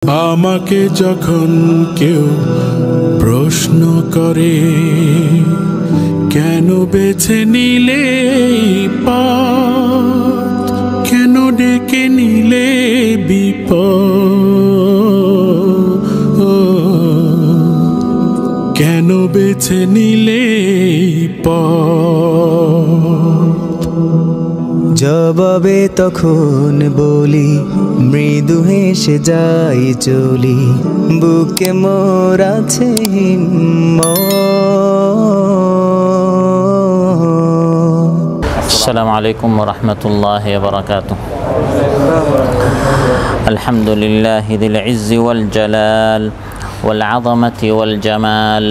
আমাকে যখন কেউ প্রশ্ন করে কেন বেছে নিলে পথ, কেন ডেকে নিলে বিপদ, কেন বেছে নিলে পথ, জবাবে তখন বলি মৃদু হেসে যাই চলি, বুকে মোর আছে হিম্মত। আসসালামু আলাইকুম ওয়া রাহমাতুল্লাহি ওয়া বারাকাতুহু। আলহামদুলিল্লাহি যিল ইজ্জি ওয়াল জালাল ওয়াল আযমাতি ওয়াল জামাল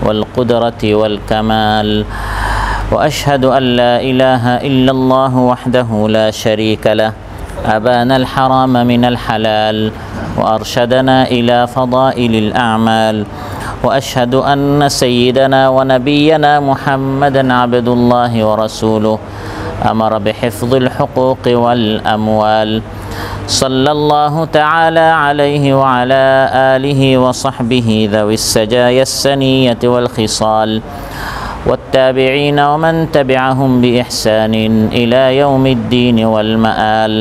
ওয়াল কুদরাতি ওয়াল কামাল وأشهد أن لا إله إلا الله وحده لا شريك له أبان الحرام من الحلال وأرشدنا إلى فضائل الأعمال وأشهد أن سيدنا ونبينا محمدًا عبد الله ورسوله أمر بحفظ الحقوق والأموال صلى الله تعالى عليه وعلى آله وصحبه ذوي السجايا السنية والخصال والتابعين ومن تبعهم بإحسان إلى يوم الدين والمآل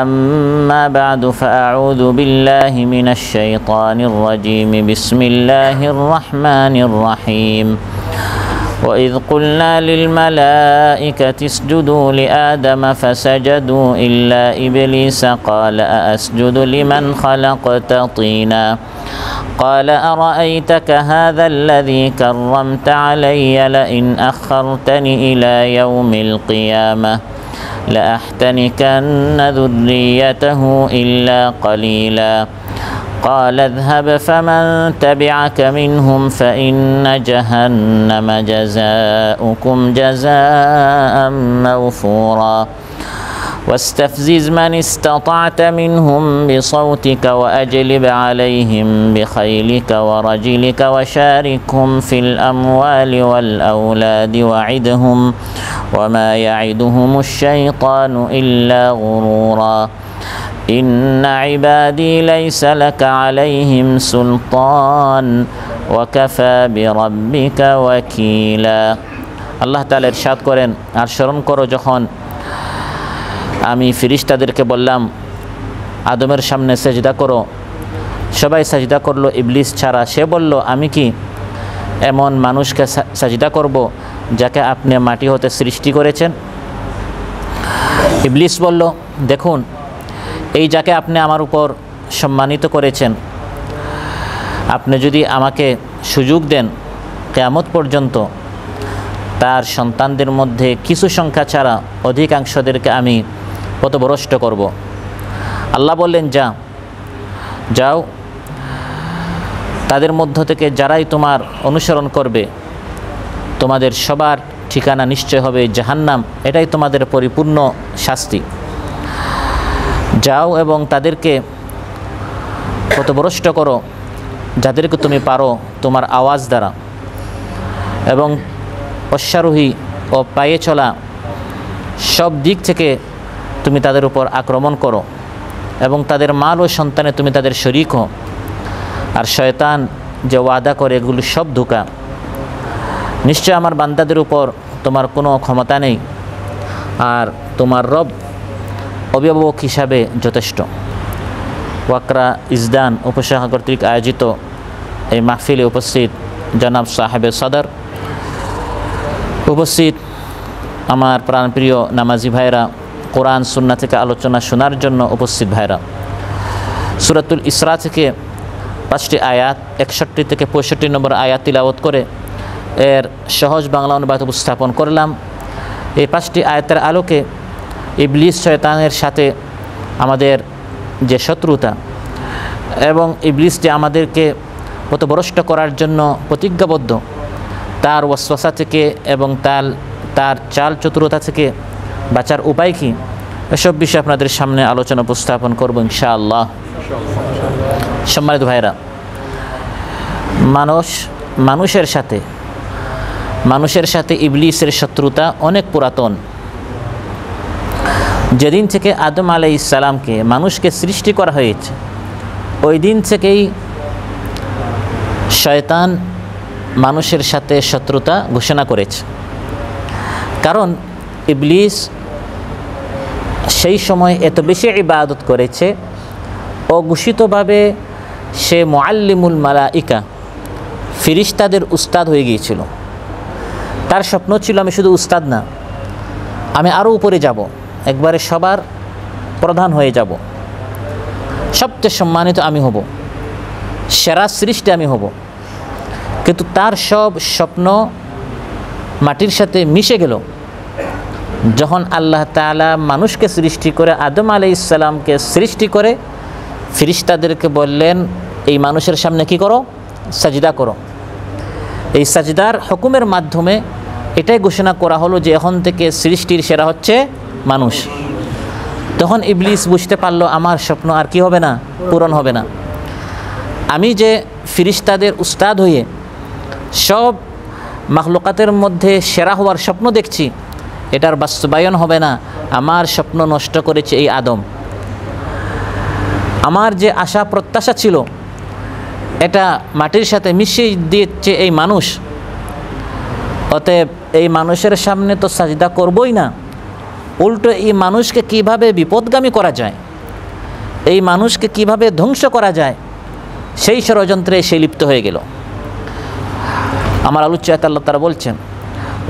أما بعد فأعوذ بالله من الشيطان الرجيم بسم الله الرحمن الرحيم وإذ قلنا للملائكة اسجدوا لآدم فسجدوا إلا إبليس قال أأسجد لمن خلقت طينا قال أرأيتك هذا الذي كرمت علي لئن أخرتني إلى يوم القيامة لأحتنكن ذريته إلا قليلا قال اذهب فمن تبعك منهم فإن جهنم جزاؤكم جزاء موفورا واستفزز من استطعت منهم بصوتك وأجلب عليهم بخيلك ورجلك وشاركهم في الأموال والأولاد وعدهم وما يعدهم الشيطان إلا غرورا إن عبادي ليس لك عليهم سلطان وكفى بربك وكيلا আল্লাহ তাআলা ইরশাদ করেন, আর স্মরণ করো যখন আমি ফেরেশতাদেরকে বললাম আদমের সামনে সেজদা করো, সবাই সেজদা করলো ইবলিস ছাড়া। সে বলল, আমি কি এমন মানুষকে সেজদা করব যাকে আপনি মাটি হতে সৃষ্টি করেছেন? ইবলিস বলল, দেখুন, এই যাকে আপনি আমার উপর সম্মানিত করেছেন, আপনি যদি আমাকে সুযোগ দেন কিয়ামত পর্যন্ত তার সন্তানদের মধ্যে কিছু সংখ্যা ছাড়া অধিকাংশদেরকে আমি পথভ্রষ্ট করব। আল্লাহ বললেন, যাও, তাদের মধ্য থেকে যারাই তোমার অনুসরণ করবে তোমাদের সবার ঠিকানা নিশ্চয় হবে জাহান্নাম, এটাই তোমাদের পরিপূর্ণ শাস্তি। যাও এবং তাদেরকে পথভ্রষ্ট করো যাদেরকে তুমি পারো তোমার আওয়াজ দ্বারা, এবং অশ্বারোহী ও পায়ে চলা সব দিক থেকে তুমি তাদের উপর আক্রমণ করো, এবং তাদের মাল ও সন্তানে তুমি তাদের শরীক হও। আর শয়তান যে ওয়াদা করে এগুলো সব ধোঁকা। নিশ্চয় আমার বান্দাদের উপর তোমার কোনো ক্ষমতা নেই, আর তোমার রব অভিভাবক হিসাবে যথেষ্ট। ওয়াকরা ইজদান উপশাখা কর্তৃক আয়োজিত এই মাহফিলে উপস্থিত জনাব সাহেবে সদর, উপস্থিত আমার প্রাণপ্রিয় নামাজি ভাইরা, কোরআন সুন্নাহ থেকে আলোচনা শোনার জন্য উপস্থিত ভাইরা, সূরাতুল ইসরা থেকে 5টি আয়াত 61 থেকে 65 নম্বর আয়াত তিলাওয়াত করে এর সহজ বাংলা অনুবাদ উপস্থাপন করলাম। এই 5টি আয়াতের আলোকে ইবলিস শয়তানের সাথে আমাদের যে শত্রুতা, এবং ইবলিস যে আমাদেরকে পথভ্রষ্ট করার জন্য প্রতিজ্ঞাবদ্ধ, তার ওয়াসওয়াসা থেকে এবং তার চাল চতুরতা থেকে বাঁচার উপায় কী, এসব বিষয়ে আপনাদের সামনে আলোচনা উপস্থাপন করব ইনশাআল্লাহ। সম্মানিত ভাইরা, মানুষের সাথে ইবলিসের শত্রুতা অনেক পুরাতন। যেদিন থেকে আদম আলাইহিস সালামকে মানুষকে সৃষ্টি করা হয়েছে, ওই দিন থেকেই শয়তান মানুষের সাথে শত্রুতা ঘোষণা করেছে। কারণ ইবলিস সেই সময় এত বেশি ইবাদত করেছে, অঘোষিতভাবে সে মুআল্লিমুল মালাইকা, ফিরিস্তাদের উস্তাদ হয়ে গিয়েছিল। তার স্বপ্ন ছিল আমি শুধু উস্তাদ না, আমি আরও উপরে যাব, একবারে সবার প্রধান হয়ে যাব, সবচেয়ে সম্মানিত আমি হব, সেরা সৃষ্টি আমি হব। কিন্তু তার সব স্বপ্ন মাটির সাথে মিশে গেল যখন আল্লাহ তাআলা মানুষকে সৃষ্টি করে, আদম আলাইহিস সালামকে সৃষ্টি করে ফিরিস্তাদেরকে বললেন এই মানুষের সামনে কি করো? সাজদা করো। এই সাজদার হুকুমের মাধ্যমে এটাই ঘোষণা করা হলো যে এখন থেকে সৃষ্টির সেরা হচ্ছে মানুষ। তখন ইবলিস বুঝতে পারলো আমার স্বপ্ন আর কি হবে না, পূরণ হবে না। আমি যে ফিরিস্তাদের উস্তাদ হয়ে সব মাখলুকাতের মধ্যে সেরা হওয়ার স্বপ্ন দেখছি, এটার বাস্তবায়ন হবে না। আমার স্বপ্ন নষ্ট করেছে এই আদম। আমার যে আশা প্রত্যাশা ছিল এটা মাটির সাথে মিশিয়ে দিয়েছে এই মানুষ। অতএব এই মানুষের সামনে তো সাজদা করবই না, উল্টো এই মানুষকে কিভাবে বিপদগামী করা যায়, এই মানুষকে কিভাবে ধ্বংস করা যায়, সেই ষড়যন্ত্রে সে লিপ্ত হয়ে গেল। আমার আলোচ্য আয়াতে আল্লাহ তাআলা বলছেন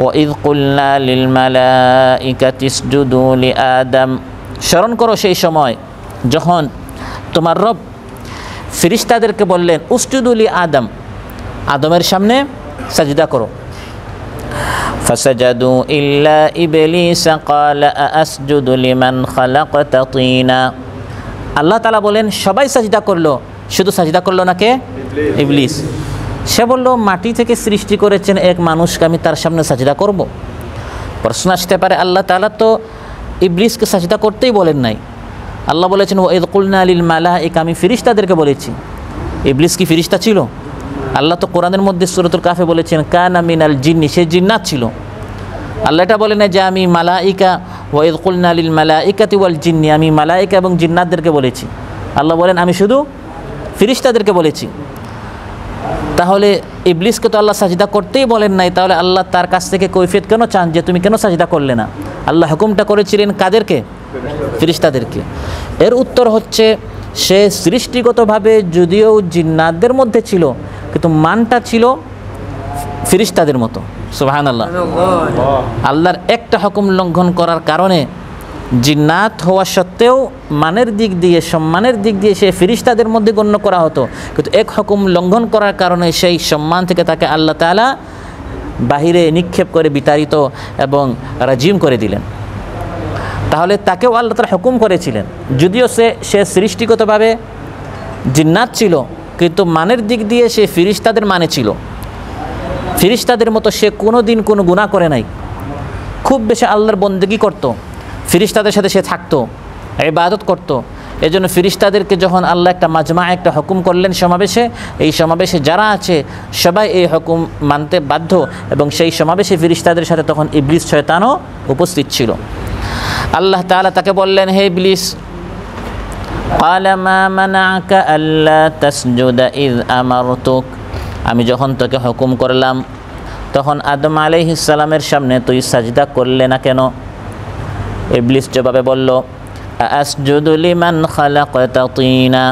ওয়াইদ কুলনা লিল মালাইকাতি ইসজুদু লিআদম, স্মরণ করো সেই সময় যখন তোমার রব ফিরিস্তাদেরকে বললেন উসজুদু লিআদম, আদমের সামনে সাজদা করো। ফাসাজাদু ইল্লা ইবলিস ক্বালা আসজুদু লিমান খালাকতা তিনা, আল্লাহ তাআলা বলেন সবাই সাজদা করলো, শুধু সাজদা করলো না কে? ইবলিস। সে বলল মাটি থেকে সৃষ্টি করেছেন এক মানুষকে, আমি তার সামনে সাজদা করব? প্রশ্ন আসতে পারে আল্লাহ তাআলা তো ইবলিসকে সাজদা করতেই বলেন নাই। আল্লাহ বলেছেন ওয়াইদ কুলনা লিল মালাইকা, আমি ফিরিস্তাদেরকে বলেছি। ইবলিস কি ফিরিস্তা ছিল? আল্লাহ তো কোরআনের মধ্যে সূরাতুল কাফে বলেছেন কানা মিনাল জিন্নি, সে জিন্নাত ছিল। আল্লাহ এটা বলে না যে আমি মালাইকা ওয়াইদ কুলনা লিল মালাইকাতি ওয়াল জিন্নি, আমি মালাইকা এবং জিন্নাতদেরকে বলেছি। আল্লাহ বলেন আমি শুধু ফিরিস্তাদেরকে বলেছি। তাহলে ইবলিসকে তো আল্লাহ সাজদা করতেই বলেন নাই, তাহলে আল্লাহ তার কাছ থেকে কৈফিয়ত কেন চান যে তুমি কেন সাজদা করলে না? আল্লাহ হুকুমটা করেছিলেন কাদেরকে? ফিরিস্তাদেরকে। এর উত্তর হচ্ছে সে সৃষ্টিগতভাবে যদিও জিন্নাতদের মধ্যে ছিল, কিন্তু মানটা ছিল ফিরিস্তাদের মতো। সুবহানাল্লাহ। আল্লাহর একটা হুকুম লঙ্ঘন করার কারণে জিন্নাত হওয়া সত্ত্বেও মানের দিক দিয়ে, সম্মানের দিক দিয়ে সে ফিরিস্তাদের মধ্যে গণ্য করা হতো, কিন্তু এক হুকুম লঙ্ঘন করার কারণে সেই সম্মান থেকে তাকে আল্লাহ তাআলা বাহিরে নিক্ষেপ করে বিতাড়িত এবং রাজিম করে দিলেন। তাহলে তাকেও আল্লাহ তাআলা হুকুম করেছিলেন, যদিও সে সৃষ্টিগতভাবে জিন্নাত ছিল, কিন্তু মানের দিক দিয়ে সে ফিরিস্তাদের মানে ছিল। ফিরিস্তাদের মতো সে কোনো দিন কোনো গুনাহ করে নাই, খুব বেশি আল্লাহর বন্দেগী করত, ফিরিস্তাদের সাথে সে থাকতো, ইবাদত করত। এজন্য ফিরিস্তাদেরকে যখন আল্লাহ একটা মাজমা, একটা হুকুম করলেন সমাবেশে, এই সমাবেশে যারা আছে সবাই এই হুকুম মানতে বাধ্য, এবং সেই সমাবেশে ফিরিস্তাদের সাথে তখন ইবলিস শয়তানও উপস্থিত ছিল। আল্লাহ তাআলা তাকে বললেন হে ইবলিস, ক্বালা মা মানা'আকা আল্লা তাসজুদা ইয আমারতুক, আমি যখন তোকে হুকুম করলাম তখন আদম আলাইহিস সালামের সামনে তুই সাজদা করলে না কেন? ইবলিস জবাবে বলল আসজুদু লিমান খালাকতা তিনা,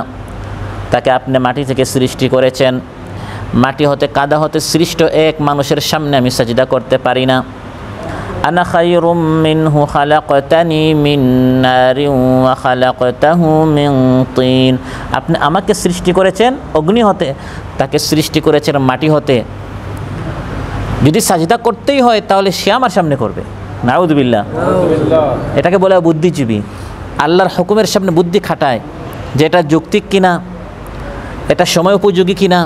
তাকে আপনি মাটি থেকে সৃষ্টি করেছেন, মাটি হতে কাদা হতে সৃষ্ট এক মানুষের সামনে আমি সাজদা করতে পারি না। আনা খায়রুম মিনহু খালাকতানি মিন নারিন ওয়া খালাকতাহু মিন তিন, আপনি আমাকে সৃষ্টি করেছেন অগ্নি হতে, তাকে সৃষ্টি করেছেন মাটি হতে। যদি সাজদা করতেই হয় তাহলে সে আমার সামনে করবে। নাউযুবিল্লাহ। এটাকে বলে বুদ্ধিজীবী, আল্লাহর হুকুমের সামনে বুদ্ধি খাটায় যে এটা যৌক্তিক কিনা, এটা সময় উপযোগী কিনা,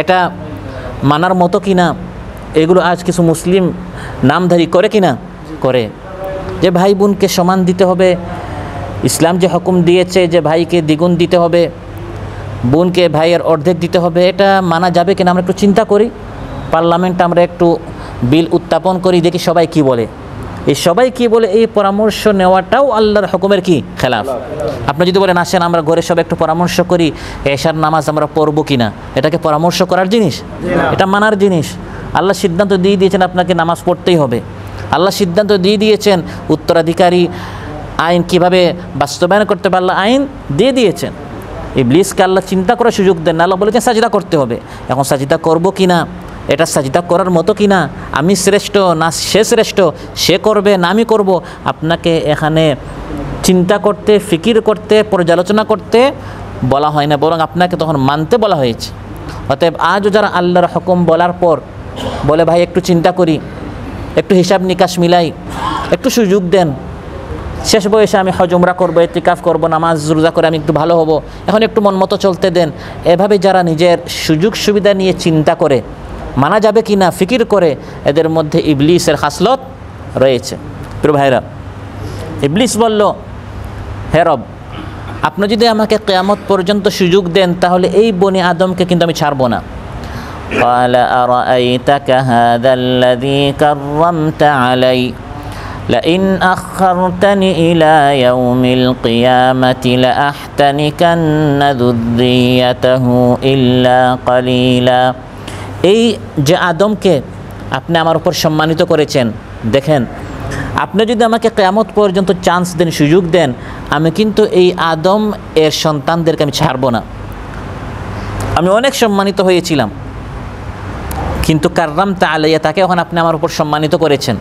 এটা মানার মতো কিনা। এগুলো আজ কিছু মুসলিম নামধারী করে কিনা? করে। যে ভাই বোনকে সমান দিতে হবে, ইসলাম যে হুকুম দিয়েছে যে ভাইকে দ্বিগুণ দিতে হবে, বোনকে ভাইয়ের অর্ধেক দিতে হবে, এটা মানা যাবে কিনা আমরা একটু চিন্তা করি। পার্লামেন্টে আমরা একটু বিল উত্থাপন করি, দেখি সবাই কি বলে। এই সবাই কি বলে এই পরামর্শ নেওয়াটাও আল্লাহর হুকুমের কি খেলাফ। আপনি যদি বলেন আসেন আমরা ঘরে সব একটু পরামর্শ করি এশার নামাজ আমরা পড়বো কিনা, এটাকে পরামর্শ করার জিনিস? এটা মানার জিনিস। আল্লাহ সিদ্ধান্ত দিয়ে দিয়েছেন আপনাকে নামাজ পড়তেই হবে। আল্লাহ সিদ্ধান্ত দিয়ে দিয়েছেন উত্তরাধিকারী আইন কিভাবে বাস্তবায়ন করতে পারলে আইন দিয়ে দিয়েছেন। ইবলিসকে আল্লাহ চিন্তা করার সুযোগ দেন না, আল্লাহ বলেছেন সাজদা করতে হবে। এখন সাজদা করব কিনা, এটা সাজদা করার মতো কিনা, আমি শ্রেষ্ঠ না সে শ্রেষ্ঠ, সে করবে না আমি করব, আপনাকে এখানে চিন্তা করতে, ফিকির করতে, পর্যালোচনা করতে বলা হয় না, বরং আপনাকে তখন মানতে বলা হয়েছে। অতএব আজও যারা আল্লাহর হুকুম বলার পর বলে ভাই একটু চিন্তা করি, একটু হিসাব নিকাশ মিলাই, একটু সুযোগ দেন, শেষ বয়সে আমি হজ উমরা করবো, ইতিকাফ করবো, নামাজ রোজা করে আমি একটু ভালো হব, এখন একটু মন মতো চলতে দেন, এভাবে যারা নিজের সুযোগ সুবিধা নিয়ে চিন্তা করে মানা যাবে কি না ফিকির করে, এদের মধ্যে ইবলিসের খাসলত রয়েছে। প্রিয় ভাইরা, ইবলিস বলল, হে রব, আপনি যদি আমাকে কিয়ামত পর্যন্ত সুযোগ দেন তাহলে এই বনি আদমকে কিন্তু আমি ছাড়বো না। قال أرأيتك هذا الذي كرمت علي لئن أخرتني إلى يوم القيامة لأحتنكن ذريته إلا قليلا। এই যে আদমকে আপনি আমার উপর সম্মানিত করেছেন, দেখেন আপনি যদি আমাকে কিয়ামত পর্যন্ত চান্স দেন, সুযোগ দেন, আমি কিন্তু এই আদম এর সন্তানদেরকে আমি ছাড়বো না। আমি অনেক সম্মানিত হয়েছিলাম, কিন্তু কাররামতা আলাইয়া, তাকে এখন আপনি আমার উপর সম্মানিত করেছেন,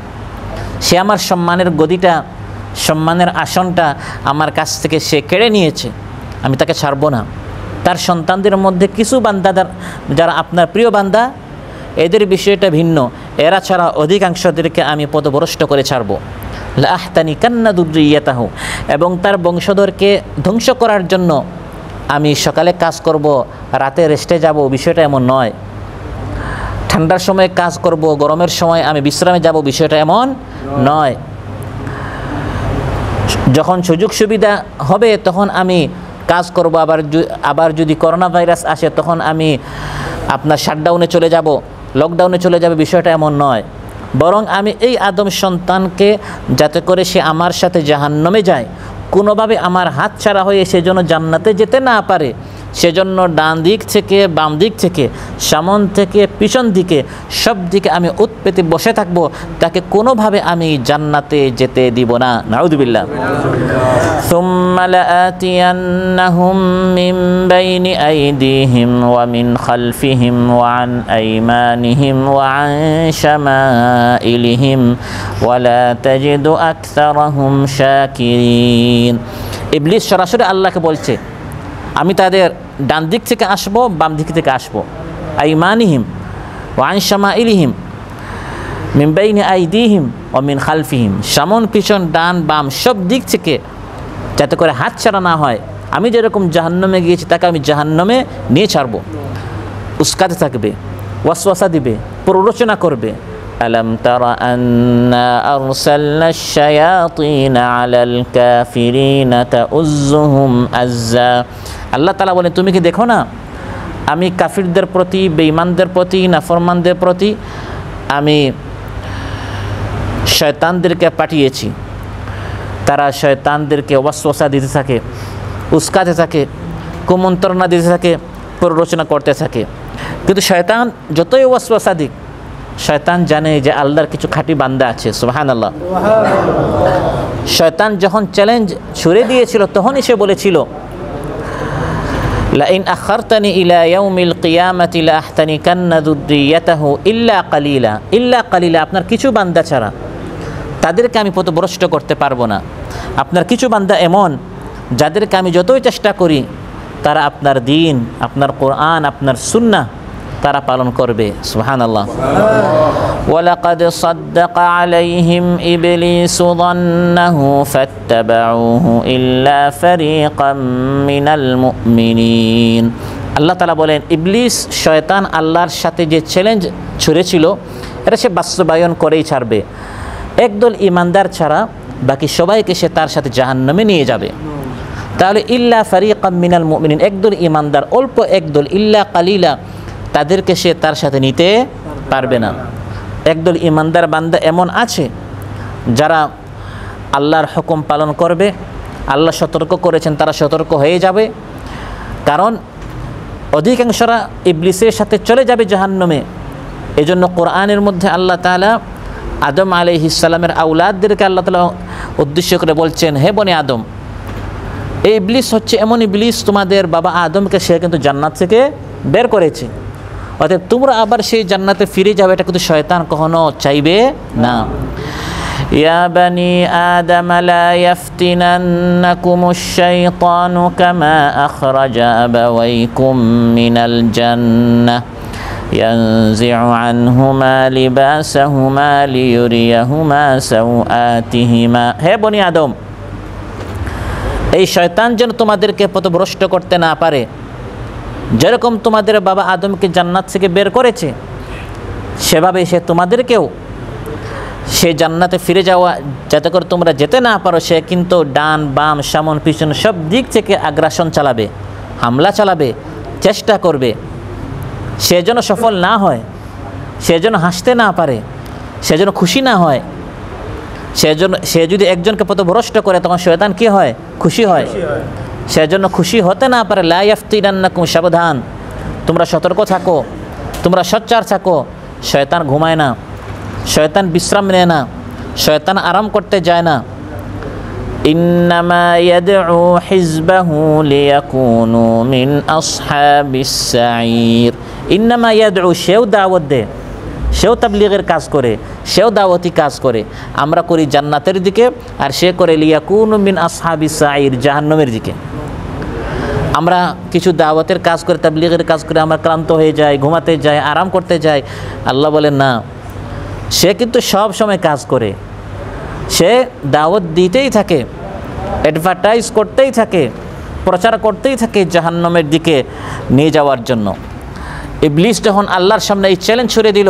সে আমার সম্মানের গদিটা, সম্মানের আসনটা আমার কাছ থেকে সে কেড়ে নিয়েছে, আমি তাকে ছাড়বো না। তার সন্তানদের মধ্যে কিছু বান্দা যারা আপনার প্রিয় বান্দা, এদের বিষয়টা ভিন্ন, এরা ছাড়া অধিকাংশদেরকে আমি পথভ্রষ্ট করে ছাড়বো। লাআহতানিকান্না যুররিয়াতাহু, এবং তার বংশধরকে ধ্বংস করার জন্য আমি সকালে কাজ করব, রাতে রেস্টে যাব, বিষয়টা এমন নয়। ঠান্ডার সময় কাজ করব, গরমের সময় আমি বিশ্রামে যাব, বিষয়টা এমন নয়। যখন সুযোগ সুবিধা হবে তখন আমি কাজ করব, আবার যদি করোনা ভাইরাস আসে তখন আমি আপনার শাটডাউনে চলে যাব, লকডাউনে চলে যাবে, বিষয়টা এমন নয়। বরং আমি এই আদম সন্তানকে যাতে করে সে আমার সাথে জাহান্নামে যায়, কোনোভাবে আমার হাত ছাড়া হয়ে সে যেন জান্নাতে যেতে না পারে, সেজন্য ডান দিক থেকে বাম দিক থেকে, সামন থেকে পিছন দিকে, সব দিকে আমি উৎপেতে বসে থাকব, তাকে কোনোভাবে আমি জান্নাতে যেতে দিব না। নাউযুবিল্লাহ। সুম্মা লাআতিয়ান্নাহুম মিন বাইনি আইদিহিম ওয়া মিন খালফিহিম ওয়া আন আইমানিহিম ওয়া আন শামাইলিহিম ওয়া লা তাজিদু আকসারাহুম শাকিরিন। ইবলিস সরাসরি আল্লাহকে বলছে, আমি তাদের ডান দিক থেকে আসবো, বাম দিক থেকে আসবো, আইমানিহিম ওয়া আন শামাইলিহিম মিন বাইনি আইদিহিম ওয়া মিন খালফিহিম, সামন পিছন ডান বাম সব দিক থেকে, যাতে করে হাত ছাড়া না হয়। আমি যেরকম জাহান্নামে গিয়েছি তাকে আমি জাহান্নামে নিয়ে ছাড়বো। উস্কাতে থাকবে, ওয়াসওয়াসা দিবে, প্ররোচনা করবে। আলম তারা আন্না আরসালনা আশ-শায়াতিন আলাল কাফিরিনা তাউযুহুম আযযা। আল্লাহ তাআলা বলেন, তুমি কি দেখো না আমি কাফিরদের প্রতি, বেঈমানদের প্রতি, নাফরমানদের প্রতি আমি শয়তানদেরকে পাঠিয়েছি। তারা শয়তানদেরকে ওয়াসওয়াসা দিতে থাকে, উস্কাতে থাকে, কুমন্ত্রণা দিতে থাকে, প্ররোচনা করতে থাকে। কিন্তু শয়তান যতই ওয়াসওয়াসা দিক, শয়তান জানে যে আল্লাহর কিছু খাঁটি বান্দা আছে। সুবহানাল্লাহ। শয়তান যখন চ্যালেঞ্জ ছুড়ে দিয়েছিল তখনই সে বলেছিল, লাইন আখারতানি ইলা ইয়াউমিল কিয়ামাতি লাআহতানিকান্না যুররিয়াতাহু ইল্লা কালিলা। ইল্লা কালিলা, আপনার কিছু বান্দা ছাড়া তাদেরকে আমি পথভ্রষ্ট করতে পারবো না। আপনার কিছু বান্দা এমন যাদেরকে আমি যতই চেষ্টা করি তারা আপনার দ্বীন, আপনার কোরআন, আপনার সুন্নাহ তারা পালন করবে। সুবহানাল্লাহ। ওয়ালাকাদ সাদ্দাকা আলাইহিম ইবলিসু যান্নাহু ফাত্তাবাউহু ইল্লা ফারীকাম মিনাল মুমিনিন। আল্লাহ তাআলা বলেন, ইবলিস শয়তান আল্লাহর সাথে যে চ্যালেঞ্জ ছুড়েছিল এটা সে বাস্তবায়ন করেই ছাড়বে। একদল ইমানদার ছাড়া বাকি সবাইকে সে তার সাথে জাহান্নামে নিয়ে যাবে। তাহলে ইল্লা ফারীকাম মিনাল মুমিনিন, একদল ইমানদার, অল্প একদল, ইল্লা কালিলা, তাদেরকে সে তার সাথে নিতে পারবে না। একদল ইমানদার বান্দা এমন আছে যারা আল্লাহর হুকুম পালন করবে, আল্লাহ সতর্ক করেছেন তারা সতর্ক হয়ে যাবে, কারণ অধিকাংশরা ইবলিসের সাথে চলে যাবে জাহান্নামে। এজন্য কোরআনের মধ্যে আল্লাহ তাআলা আদম আলাইহিস সালামের আওলাদদেরকে আল্লাহ তাআলা উদ্দেশ্য করে বলছেন, হে বনি আদম, এই ইবলিস হচ্ছে এমন ইবলিস, তোমাদের বাবা আদমকে সে কিন্তু জান্নাত থেকে বের করেছে, অতএব তোমরা আবার সেই জান্নাতে ফিরে যাবে, এটা কিন্তু শয়তান কখনো চাইবে না। ইয়া বানি আদম লা ইয়াফতিনান্নাকুমুশ শাইতানু কামা আখরাজা আবাওয়াইকুম মিনাল জান্নাহ ইয়ানজিউ আনহুমা লিবাসাহুমা লিয়ুরিয়াহুমা সাওআতিহিমা। হে বনি আদম, এই শয়তান যেন তোমাদেরকে পথভ্রষ্ট করতে না পারে, যেরকম তোমাদের বাবা আদমকে জান্নাত থেকে বের করেছে সেভাবে সে তোমাদেরকেও সে জান্নাতে ফিরে যাওয়া যাতে করে তোমরা যেতে না পারো, সে কিন্তু ডান বাম সামন পিছন সব দিক থেকে আগ্রাসন চালাবে, হামলা চালাবে, চেষ্টা করবে। সে যেন সফল না হয়, সে যেন হাসতে না পারে, সে যেন খুশি না হয়। সে যদি একজনকে পথভ্রষ্ট করে তখন শয়তান কি হয়? খুশি হয়। সেজন্য খুশি হতে না পারে। লা ইয়াফতিনান্নাকুম, সাবধান, তোমরা সতর্ক থাকো, তোমরা সোচ্চার থাকো। শয়তান ঘুমায় না, শয়তান বিশ্রাম নেয় না, শয়তান আরাম করতে যায় না। ইন্নামা ইয়াদউ হিজবাহু লিয়াকুনু মিন আসহাবিস সাঈর। ইন্নামা ইয়াদউ, সেও দাওয়াত দেয়, সেও তাবলীগের কাজ করে, সেও দাওয়াতি কাজ করে। আমরা করি জান্নাতের দিকে, আর সে করে লিয়াকুনু মিন আসহাবিস সাঈর, জাহান্নামের দিকে। আমরা কিছু দাওয়াতের কাজ করে, তাবলীগের কাজ করে আমরা ক্লান্ত হয়ে যাই, ঘুমাতে যাই, আরাম করতে যাই। আল্লাহ বলেন না, সে কিন্তু সব সময় কাজ করে, সে দাওয়াত দিতেই থাকে, অ্যাডভার্টাইজ করতেই থাকে, প্রচার করতেই থাকে জাহান্নামের দিকে নিয়ে যাওয়ার জন্য। ইবলিস যখন আল্লাহর সামনে এই চ্যালেঞ্জ ছুড়ে দিল,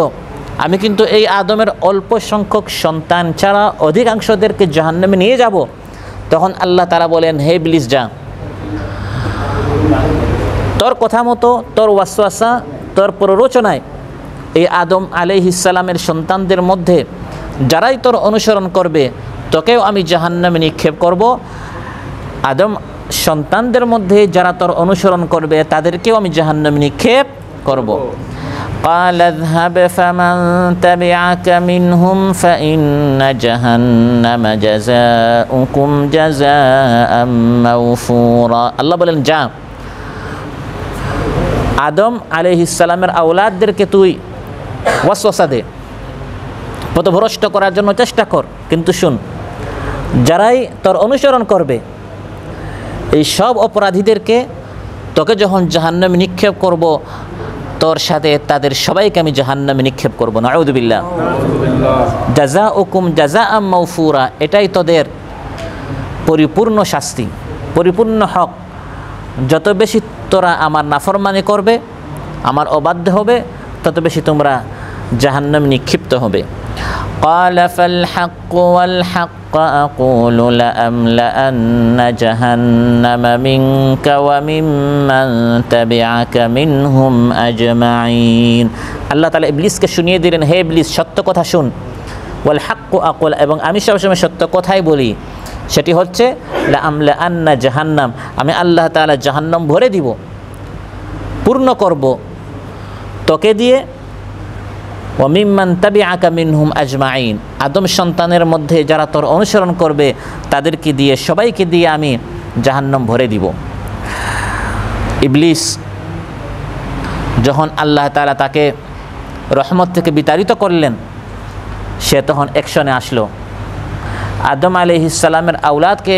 আমি কিন্তু এই আদমের অল্প সংখ্যক সন্তান ছাড়া অধিকাংশদেরকে জাহান্নামে নিয়ে যাব, তখন আল্লাহ তাআলা বলেন, হে ইবলিস, যা, তোর কথা মতো, তোর ওয়াসওয়াসা, তোর প্ররোচনায় এই আদম আলাইহিস সালামের সন্তানদের মধ্যে যারাই তোর অনুসরণ করবে তোকেও আমি জাহান্নামে নিক্ষেপ করব। আদম সন্তানদের মধ্যে যারা তোর অনুসরণ করবে তাদেরকেও আমি জাহান্নামে নিক্ষেপ করব। قال اذهب فمن تبعك منهم فإن جهنم جزاؤكم جزاء موفورا। আল্লাহ বলেন, যা, আদম আলাইহিস সালামের আওলাদদেরকে তুই ওয়াসওয়াসা দে, পথভ্রষ্ট করার জন্য চেষ্টা কর, কিন্তু শুন, যারাই তোর অনুসরণ করবে এই সব অপরাধীদেরকে তোকে যখন জাহান্নামে নিক্ষেপ করব, তোর সাথে তাদের সবাইকে আমি জাহান্নামে নিক্ষেপ করব। নাউযুবিল্লাহ। জাযাউকুম জাযাআম মাওফুরা, এটাই তোদের পরিপূর্ণ শাস্তি, পরিপূর্ণ হক। যত বেশি তোরা আমার নাফরমানি করবে, আমার অবাধ্য হবে, তত বেশি তোমরা জাহান্নামে নিক্ষিপ্ত হবে। قال فالحق والحق أقول لأملأن جهنم منك وممن تبعك منهم أجمعين। আল্লাহ তাআলা ইবলিসকে শুনিয়ে দিলেন, হে ইবলিস, সত্য কথা শুন। ওয়াল হাক্কু আকুল, এবং আমি সবসময় সত্য কথাই বলি, সেটি হচ্ছে লাআমলাআন্না জাহান্নাম, আমি আল্লাহ তাআলা জাহান্নাম ভরে দিব, পূর্ণ করব তোকে দিয়ে। ওয়া মিম্মান তাবিআকা মিনহুম আজমাইন, আদম সন্তানের মধ্যে যারা তোর অনুসরণ করবে তাদেরকে দিয়ে, সবাইকে দিয়ে আমি জাহান্নাম ভরে দিব। ইবলিস যখন আল্লাহ তাআলা তাকে রহমত থেকে বিতাড়িত করলেন, সে তখন অ্যাকশনে আসলো। আদম আলাইহিস সালামের আওলাদকে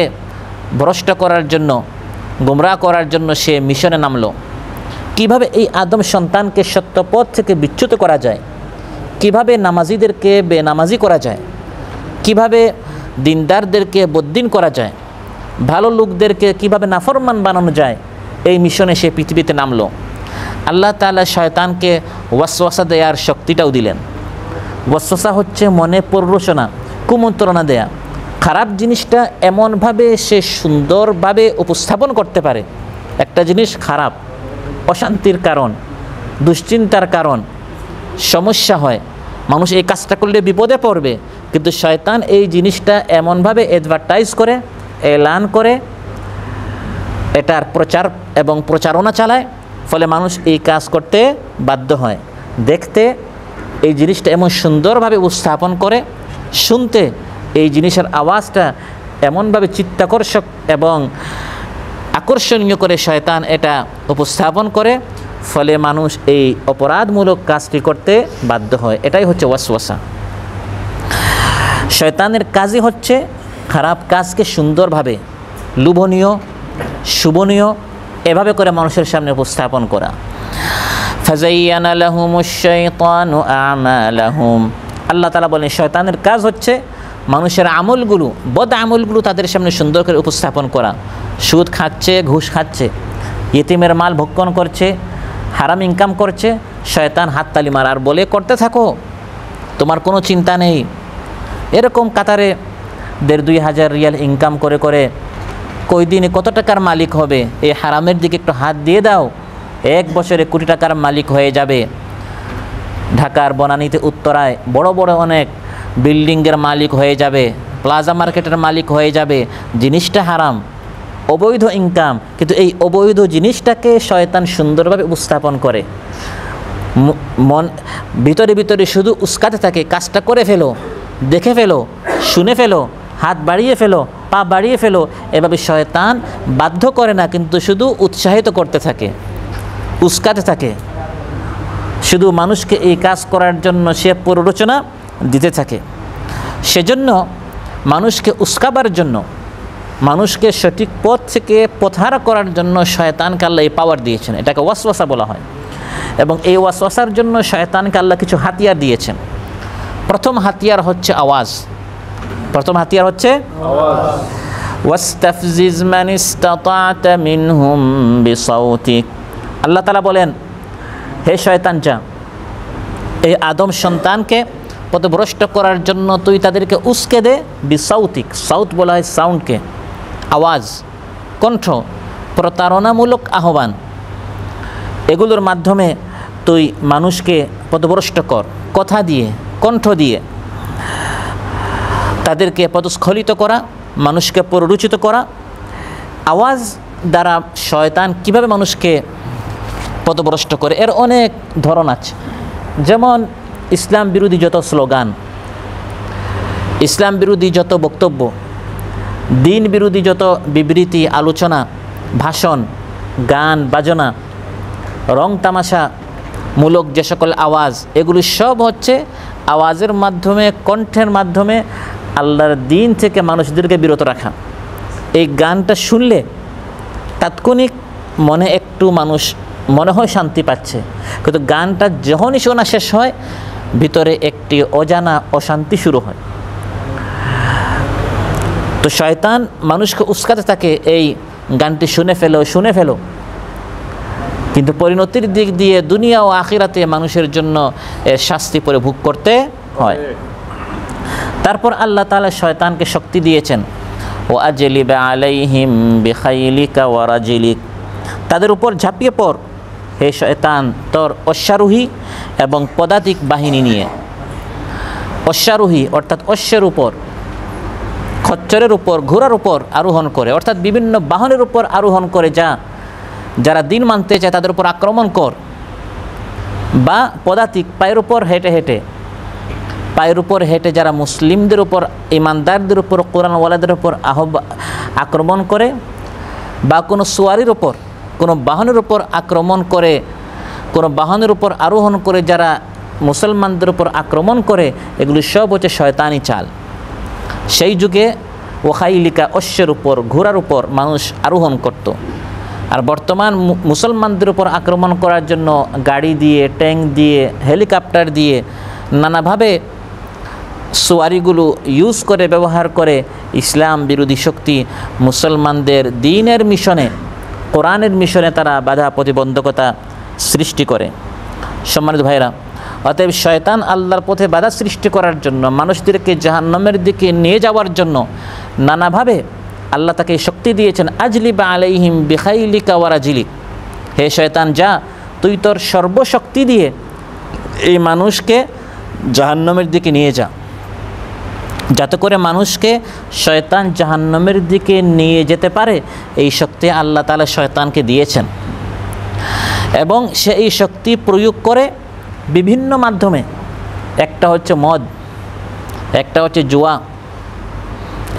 ভ্রষ্ট করার জন্য, গোমরাহ করার জন্য সে মিশনে নামলো। কিভাবে এই আদম সন্তানকে সত্যপথ থেকে বিচ্যুত করা যায়, কিভাবে নামাজিদেরকে বেনামাজি করা যায়, কিভাবে দিনদারদেরকে বদ্দিন করা যায়, ভালো লোকদেরকে কিভাবে নাফরমান বানানো যায়, এই মিশনে সে পৃথিবীতে নামলো। আল্লাহ তাআলা শয়তানকে ওয়াসওয়াসা দেওয়ার শক্তিটাও দিলেন। ওয়াসওয়াসা হচ্ছে মনে প্ররোচনা, কুমন্ত্রণা দেয়া। খারাপ জিনিসটা এমনভাবে সে সুন্দরভাবে উপস্থাপন করতে পারে। একটা জিনিস খারাপ, অশান্তির কারণ, দুশ্চিন্তার কারণ, সমস্যা হয়, মানুষ এই কাজটা করলে বিপদে পড়বে, কিন্তু শয়তান এই জিনিসটা এমনভাবে অ্যাডভার্টাইজ করে, এলান করে, এটার প্রচার এবং প্রচারণা চালায়, ফলে মানুষ এই কাজ করতে বাধ্য হয়। দেখতে এই জিনিসটা এমন সুন্দরভাবে উপস্থাপন করে, শুনতে এই জিনিসের আওয়াজটা এমনভাবে চিত্তাকর্ষক এবং আকর্ষণীয় করে শয়তান এটা উপস্থাপন করে, ফলে মানুষ এই অপরাধমূলক কাজটি করতে বাধ্য হয়। এটাই হচ্ছে ওয়াসওয়াসা। শয়তানের কাজই হচ্ছে খারাপ কাজকে সুন্দরভাবে, লোভনীয়, শুভনীয় এভাবে করে মানুষের সামনে উপস্থাপন করা। ফাযায়্যানা লাহুমুশ শাইতানু আমালাহুম, আল্লাহ তাআলা বলেন শয়তানের কাজ হচ্ছে মানুষের আমলগুলো, বদ আমলগুলো তাদের সামনে সুন্দর করে উপস্থাপন করা। সুদ খাচ্ছে, ঘুষ খাচ্ছে, ইতিমের মাল ভক্ষণ করছে, হারাম ইনকাম করছে, শয়তান হাততালি মারার বলে করতে থাকো, তোমার কোনো চিন্তা নেই। এরকম কাতারে ১,৫০০ রিয়াল ইনকাম করে করে কই দিনে কত টাকার মালিক হবে? এই হারামের দিকে একটু হাত দিয়ে দাও, 1 বছরে কোটি টাকার মালিক হয়ে যাবে। ঢাকার বনানীতে উত্তরায় বড় বড় অনেক বিল্ডিংয়ের মালিক হয়ে যাবে, প্লাজা মার্কেটের মালিক হয়ে যাবে। জিনিসটা হারাম, অবৈধ ইনকাম, কিন্তু এই অবৈধ জিনিসটাকে শয়তান সুন্দরভাবে উপস্থাপন করে, মন ভিতরে ভিতরে শুধু উস্কাতে থাকে, কাজটা করে ফেলো, দেখে ফেলো, শুনে ফেলো, হাত বাড়িয়ে ফেলো, পা বাড়িয়ে ফেলো। এভাবে শয়তান বাধ্য করে না, কিন্তু শুধু উৎসাহিত করতে থাকে, উস্কাতে থাকে, শুধু মানুষকে এই কাজ করার জন্য সে প্ররোচনা দিতে থাকে। সেজন্য মানুষকে উস্কাবার জন্য, মানুষকে সঠিক পথ থেকে পথহারা করার জন্য শয়তানকে আল্লাহ এই পাওয়ার দিয়েছেন। এটাকে ওয়াসওয়াসা বলা হয়। এবং এই ওয়াসওয়াসার জন্য শয়তানকে আল্লাহ কিছু হাতিয়ার দিয়েছেন। প্রথম হাতিয়ার হচ্ছে আওয়াজ। প্রথম হাতিয়ার হচ্ছে আওয়াজ। ওয়াস্তাফজিজ মান ইসতাতা'তা মিনহুম বিসাউতিক, আল্লাহ তাআলা বলেন হে শয়তান যা, এই আদম সন্তানকে পথভ্রষ্ট করার জন্য তুই তাদেরকে উস্কে দে বিসাউতিক। সাউত বলা হয় সাউন্ডকে, আওয়াজ, কণ্ঠ, প্রতারণামূলক আহ্বান, এগুলোর মাধ্যমে তুই মানুষকে পথভ্রষ্ট কর, কথা দিয়ে, কণ্ঠ দিয়ে তাদেরকে পদস্খলিত করা, মানুষকে প্ররোচিত করা। আওয়াজ দ্বারা শয়তান কিভাবে মানুষকে পথভ্রষ্ট করে এর অনেক ধরন আছে। যেমন ইসলাম বিরোধী যত স্লোগান, ইসলাম বিরোধী যত বক্তব্য, দিন বিরোধী যত বিবৃতি, আলোচনা, ভাষণ, গান বাজনা, রং তামাশা মূলক যে সকল আওয়াজ, এগুলি সব হচ্ছে আওয়াজের মাধ্যমে, কণ্ঠের মাধ্যমে আল্লাহর দিন থেকে মানুষদেরকে বিরত রাখা। এই গানটা শুনলে তাৎক্ষণিক মনে একটু মানুষ মনে হয় শান্তি পাচ্ছে, কিন্তু গানটা যখনই শোনা শেষ হয় ভিতরে একটি অজানা অশান্তি শুরু হয়। তো শয়তান মানুষকে উস্কাতে থাকে এই গানটি শুনে ফেলো, শুনে ফেলো, কিন্তু পরিণতির দিক দিয়ে দুনিয়া ও আখিরাতে মানুষের জন্য এর শাস্তি পরে ভোগ করতে হয়। তারপর আল্লাহ তাআলা শয়তানকে শক্তি দিয়েছেন, ও আজলিব আলাইহিম বিখাইলিকা ওয়া রাজিলিক, তাদের উপর ঝাঁপিয়ে পড় হে শয়তান তোর অশ্বারোহী এবং পদাতিক বাহিনী নিয়ে। অশ্বারোহী অর্থাৎ অশ্বের উপর, খচ্চরের উপর, ঘোড়ার উপর আরোহণ করে, অর্থাৎ বিভিন্ন বাহনের উপর আরোহণ করে যারা দিন মানতে চায় তাদের উপর আক্রমণ কর। বা পদাতিক পায়ের উপর হেঁটে হেঁটে, পায়ের উপর হেঁটে যারা মুসলিমদের উপর, ইমানদারদের উপর, কোরআনওয়ালাদের উপর আক্রমণ করে, বা কোনো সোয়ারির উপর, কোনো বাহনের উপর আক্রমণ করে, কোনো বাহনের উপর আরোহণ করে যারা মুসলমানদের উপর আক্রমণ করে, এগুলি সব হচ্ছে শয়তানি চাল। সেই যুগে ওখাইলিকা অশ্বের উপর, ঘোড়ার উপর মানুষ আরোহণ করত। আর বর্তমান মুসলমানদের উপর আক্রমণ করার জন্য গাড়ি দিয়ে, ট্যাঙ্ক দিয়ে, হেলিকপ্টার দিয়ে নানাভাবে সোয়ারিগুলো ইউজ করে, ব্যবহার করে ইসলাম বিরোধী শক্তি মুসলমানদের দ্বীনের মিশনে, কোরআনের মিশনে তারা বাধা প্রতিবন্ধকতা সৃষ্টি করে। সম্মানিত ভাইরা, অতএব শয়তান আল্লাহর পথে বাধা সৃষ্টি করার জন্য, মানুষদেরকে জাহান্নামের দিকে নিয়ে যাওয়ার জন্য নানাভাবে আল্লাহ তাকে শক্তি দিয়েছেন। আজলিব আলাইহিম বিখাইলিকা ওয়া রাজিলিক, হে শয়তান যা, তুই তোর সর্বশক্তি দিয়ে এই মানুষকে জাহান্নামের দিকে নিয়ে যা। যাতে করে মানুষকে শয়তান জাহান্নামের দিকে নিয়ে যেতে পারে, এই শক্তি আল্লাহ তাআলা শয়তানকে দিয়েছেন। এবং সে এই শক্তি প্রয়োগ করে বিভিন্ন মাধ্যমে। একটা হচ্ছে মদ, একটা হচ্ছে জুয়া,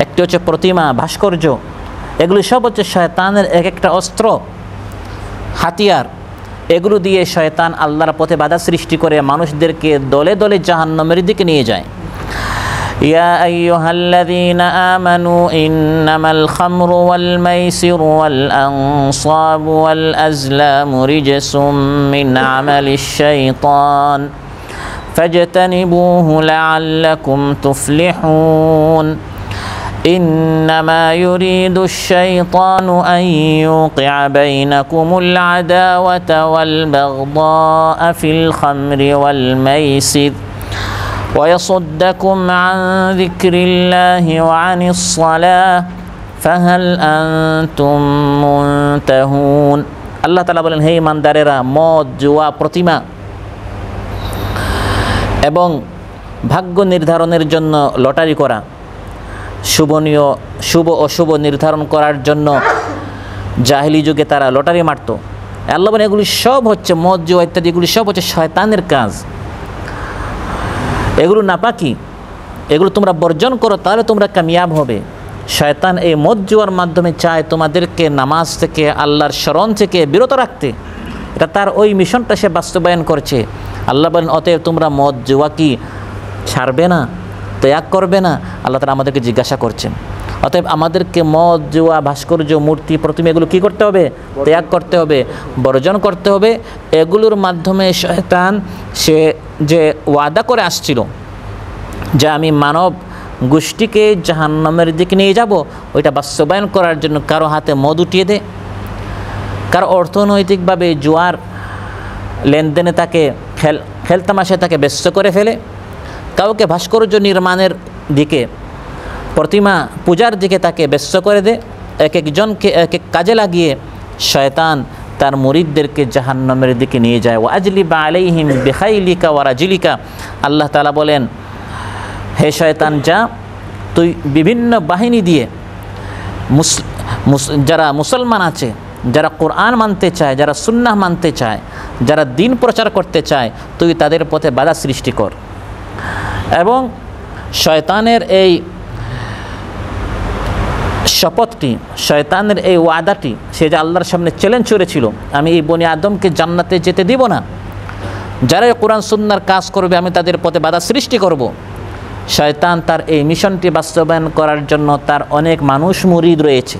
একটা হচ্ছে প্রতিমা, ভাস্কর্য। এগুলি সব হচ্ছে শয়তানের এক একটা অস্ত্র, হাতিয়ার। এগুলো দিয়ে শয়তান আল্লাহর পথে বাধা সৃষ্টি করে মানুষদেরকে দলে দলে জাহান্নামের দিকে নিয়ে যায়। ইয়া আইয়ুহাল্লাযীনা আমানু ইন্নামাল খামরু ওয়াল মাইসিরু ওয়াল আনসাবু ওয়াল আজলামু রিজসুম মিন আমালিশ শাইতান ফাজতানিবুহু লাআল্লাকুম তুফলিহুন। إنما يريد الشيطان أن يوقع بينكم العداوة والبغضاء في الخمر والميسر ويصدكم عن ذكر الله وعن الصلاة فهل أنتم منتهون। আল্লাহ তাআলা বলেন, হে ইমানদারেরা, মদ, জুয়া, প্রতিমা এবং ভাগ্য নির্ধারণের জন্য লটারি করা, শুভ অশুভ নির্ধারণ করার জন্য জাহেলি যুগে তারা লটারি মারত। আল্লাহ বলেন এগুলি সব হচ্ছে মদ, জুয়া ইত্যাদি, এগুলি সব হচ্ছে শয়তানের কাজ। এগুলো নাপাকি, এগুলো তোমরা বর্জন করো, তাহলে তোমরা কামিয়াব হবে। শয়তান এই মদ জুয়ার মাধ্যমে চায় তোমাদেরকে নামাজ থেকে, আল্লাহর স্মরণ থেকে বিরত রাখতে। এটা তার ওই মিশনটা সে বাস্তবায়ন করছে। আল্লাহ বলেন অতএব তোমরা মদ জুয়া কি ছাড়বে না, ত্যাগ করবে না? আল্লাহ তাআলা আমাদেরকে জিজ্ঞাসা করছেন। অতএব আমাদেরকে মদ, জুয়া, ভাস্কর্য, মূর্তি, প্রতিমা এগুলো কী করতে হবে? ত্যাগ করতে হবে, বর্জন করতে হবে। এগুলোর মাধ্যমে শয়তান সে যে ওয়াদা করে আসছিল যে আমি মানব গোষ্ঠীকে জাহান্নামের দিকে নিয়ে যাব, ওইটা বাস্তবায়ন করার জন্য কারো হাতে মদ উঠিয়ে দেয়, কারো অর্থনৈতিকভাবে জুয়ার লেনদেনে তাকে খেলতামাশায় তাকে ব্যস্ত করে ফেলে, কাউকে ভাস্কর্য নির্মাণের দিকে, প্রতিমা পূজার দিকে তাকে ব্যস্ত করে দেয়। এক একজনকে এক এক কাজে লাগিয়ে শয়তান তার মুরিদদেরকে জাহান্নামের দিকে নিয়ে যায়। ওয়াজলিবা আলাইহিম বিখাইলিকা ওয়া রাজিলিকা। আল্লাহ তাআলা বলেন, হে শয়তান, যা তুই বিভিন্ন বাহিনী দিয়ে যারা মুসলমান আছে, যারা কোরআন মানতে চায়, যারা সুন্নাহ মানতে চায়, যারা দিন প্রচার করতে চায়, তুই তাদের পথে বাধা সৃষ্টি কর। এবং শয়তানের এই শপথটি, শয়তানের এই ওয়াদাটি, সে যে আল্লাহর সামনে চ্যালেঞ্জ করেছিল, আমি এই বনি আদমকে জান্নাতে যেতে দিব না, যারা কোরআন সুন্নাহর কাজ করবে আমি তাদের পথে বাধা সৃষ্টি করব। শয়তান তার এই মিশনটি বাস্তবায়ন করার জন্য তার অনেক মানুষ মুরিদ রয়েছে।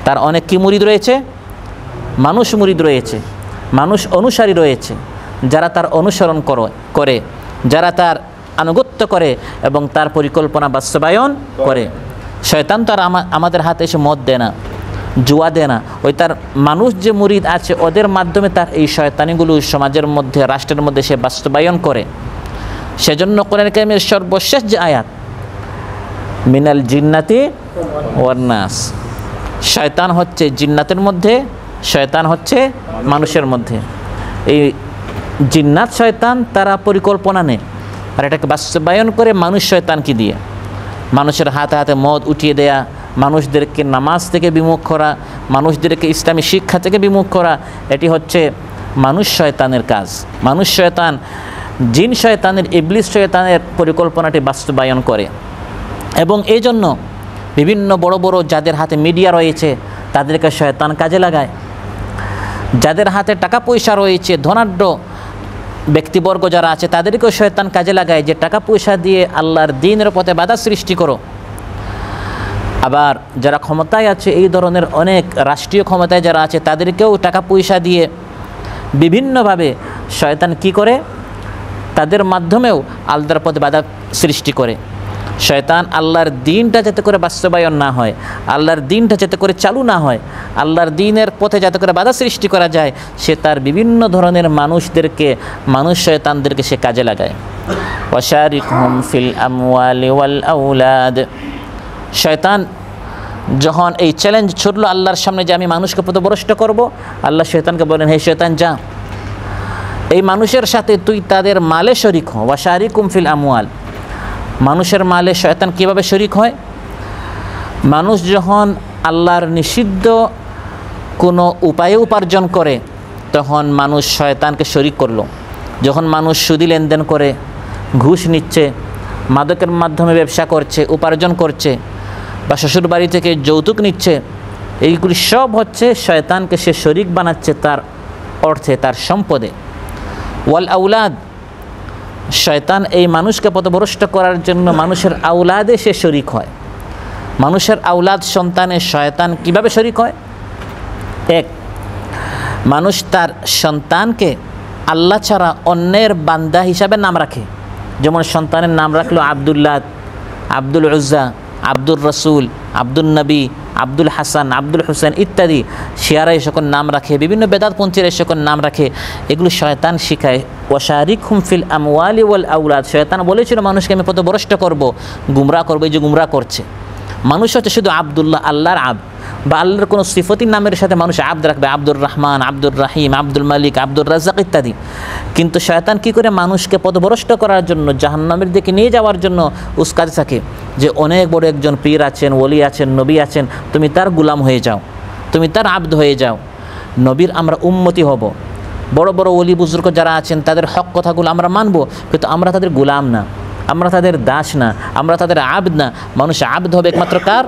তার অনেক কি মুরিদ রয়েছে? মানুষ মুরিদ রয়েছে, মানুষ অনুসারী রয়েছে, যারা তার অনুসরণ করে, যারা তার আনুগত্য করে এবং তার পরিকল্পনা বাস্তবায়ন করে। শয়তান তো আর আমাদের হাতে এসে মদ দেয় না, জুয়া দেয় না। ওই তার মানুষ যে মুরিদ আছে ওদের মাধ্যমে তার এই শয়তানিগুলো সমাজের মধ্যে, রাষ্ট্রের মধ্যে সে বাস্তবায়ন করে। সেজন্য কোরআন কারীমের সর্বশেষ যে আয়াত, মিনাল জিন্নাতি ওয়ান নাস, শয়তান হচ্ছে জিন্নাতের মধ্যে, শয়তান হচ্ছে মানুষের মধ্যে। এই জিন্নাত শয়তান তারা পরিকল্পনা নেয় আর এটাকে বাস্তবায়ন করে মানুষ শয়তানকে দিয়ে। মানুষের হাতে হাতে মদ উঠিয়ে দেয়া, মানুষদেরকে নামাজ থেকে বিমুখ করা, মানুষদেরকে ইসলামী শিক্ষা থেকে বিমুখ করা, এটি হচ্ছে মানুষ শয়তানের কাজ। মানুষ শয়তান, জিন শয়তানের, ইবলিস শয়তানের পরিকল্পনাটি বাস্তবায়ন করে। এবং এই জন্য বিভিন্ন বড় বড় যাদের হাতে মিডিয়া রয়েছে তাদেরকে শয়তান কাজে লাগায়। যাদের হাতে টাকা পয়সা রয়েছে, ধনাঢ্য ব্যক্তিবর্গ যারা আছে, তাদেরকেও শয়তান কাজে লাগায় যে টাকা পয়সা দিয়ে আল্লাহর দ্বীনের পথে বাধা সৃষ্টি করো। আবার যারা ক্ষমতায় আছে, এই ধরনের অনেক রাষ্ট্রীয় ক্ষমতায় যারা আছে, তাদেরকেও টাকা পয়সা দিয়ে বিভিন্নভাবে শয়তান কি করে, তাদের মাধ্যমেও আল্লাহর পথে বাধা সৃষ্টি করে। শয়তান আল্লাহর দ্বীনটা যাতে করে বাস্তবায়ন না হয়, আল্লাহর দ্বীনটা যাতে করে চালু না হয়, আল্লাহর দ্বীনের পথে যাতে করে বাধা সৃষ্টি করা যায়, সে তার বিভিন্ন ধরনের মানুষ শয়তানদেরকে সে কাজে লাগায়। ওয়াশারিকহুম ফিল আমওয়ালি ওয়াল আওলাদ। শয়তান যখন এই চ্যালেঞ্জ ছুড়লো আল্লাহর সামনে যে আমি মানুষকে পথভ্রষ্ট করব, আল্লাহ শয়তানকে বলেন, হে শয়তান, যা এই মানুষের সাথে তুই তাদের মালে শরিক হ। ওয়াশারিকুম ফিল আমওয়াল, মানুষের মালে শয়তান কীভাবে শরিক হয়? মানুষ যখন আল্লাহর নিষিদ্ধ কোনো উপায়ে উপার্জন করে তখন মানুষ শয়তানকে শরিক করলো। যখন মানুষ সুদি লেনদেন করে, ঘুষ নিচ্ছে, মাদকের মাধ্যমে ব্যবসা করছে, উপার্জন করছে, বা শ্বশুর বাড়ি থেকে যৌতুক নিচ্ছে, এইগুলি সব হচ্ছে শয়তানকে সে শরিক বানাচ্ছে তার অর্থে, তার সম্পদে। ওয়াল আউলাদ, শয়তান এই মানুষকে পথভ্রষ্ট করার জন্য মানুষের আউলাদে সে শরিক হয়। মানুষের আউলাদ সন্তানে শয়তান কিভাবে শরিক হয়? এক, মানুষ তার সন্তানকে আল্লাহ ছাড়া অন্যের বান্দা হিসাবে নাম রাখে। যেমন সন্তানের নাম রাখলো আব্দুল্লাহ, আব্দুল উজ্জা, আব্দুর রসুল, আব্দুল নবী, আব্দুল হাসান, আব্দুল হুসেন ইত্যাদি। শিয়ারা এই সকল নাম রাখে, বিভিন্ন বেদাতপন্থীরা এই সকল নাম রাখে। এগুলো শয়তান শিখায়। ওয়াশারিকহুম ফিল আমওয়ালি ওয়াল আউলাদ, শয়তান বলেছিল মানুষকে আমি পথভ্রষ্ট করব, গুমরাহ করবো। এই যে গুমরাহ করছে, মানুষ হচ্ছে শুধু আব্দুল্লাহ, আল্লাহর আব, বা আল্লাহর কোনো সিফতির নামের সাথে মানুষ আব্দ রাখবে, আব্দুর রহমান, আব্দুর রাহিম, আব্দুল মালিক, আব্দুর রাজ্জাক ইত্যাদি। কিন্তু শয়তান কী করে মানুষকে পথভ্রষ্ট করার জন্য, জাহান্নামের দিকে নিয়ে যাওয়ার জন্য উস্কাতে থাকে যে অনেক বড় একজন পীর আছেন, ওলি আছেন, নবী আছেন, তুমি তার গুলাম হয়ে যাও, তুমি তার আব্দ হয়ে যাও। নবীর আমরা উম্মতি হব, বড় বড় ওলি বুজুর্গ যারা আছেন তাদের হক কথাগুলো আমরা মানব, কিন্তু আমরা তাদের গুলাম না, আমরা তাদের দাস না, আমরা তাদের আব্দ না। মানুষ আব্দ হবে একমাত্র কার?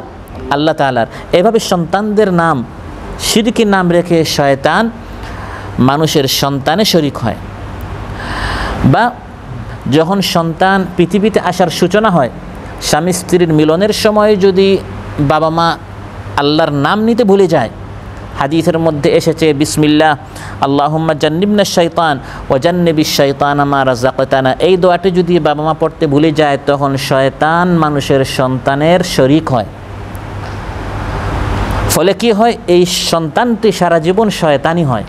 আল্লাহ তাআলার। এভাবে সন্তানদের নাম শিরকের নাম রেখে শয়তান মানুষের সন্তানে শরিক হয়। বা যখন সন্তান পৃথিবীতে আসার সূচনা হয়, স্বামী স্ত্রীর মিলনের সময় যদি বাবা মা আল্লাহর নাম নিতে ভুলে যায়, হাদিসের মধ্যে এসেছে বিসমিল্লাহ আল্লাহুম্মা জান্নিবনা শাইতান ওয়া জান্নিবিশ শাইতানা মা রাযাকতানা, এই দোয়াটি যদি বাবা মা পড়তে ভুলে যায় তখন শয়তান মানুষের সন্তানের শরিক হয়। ফলে কি হয়? এই সন্তানটি সারা জীবন শয়তানি হয়।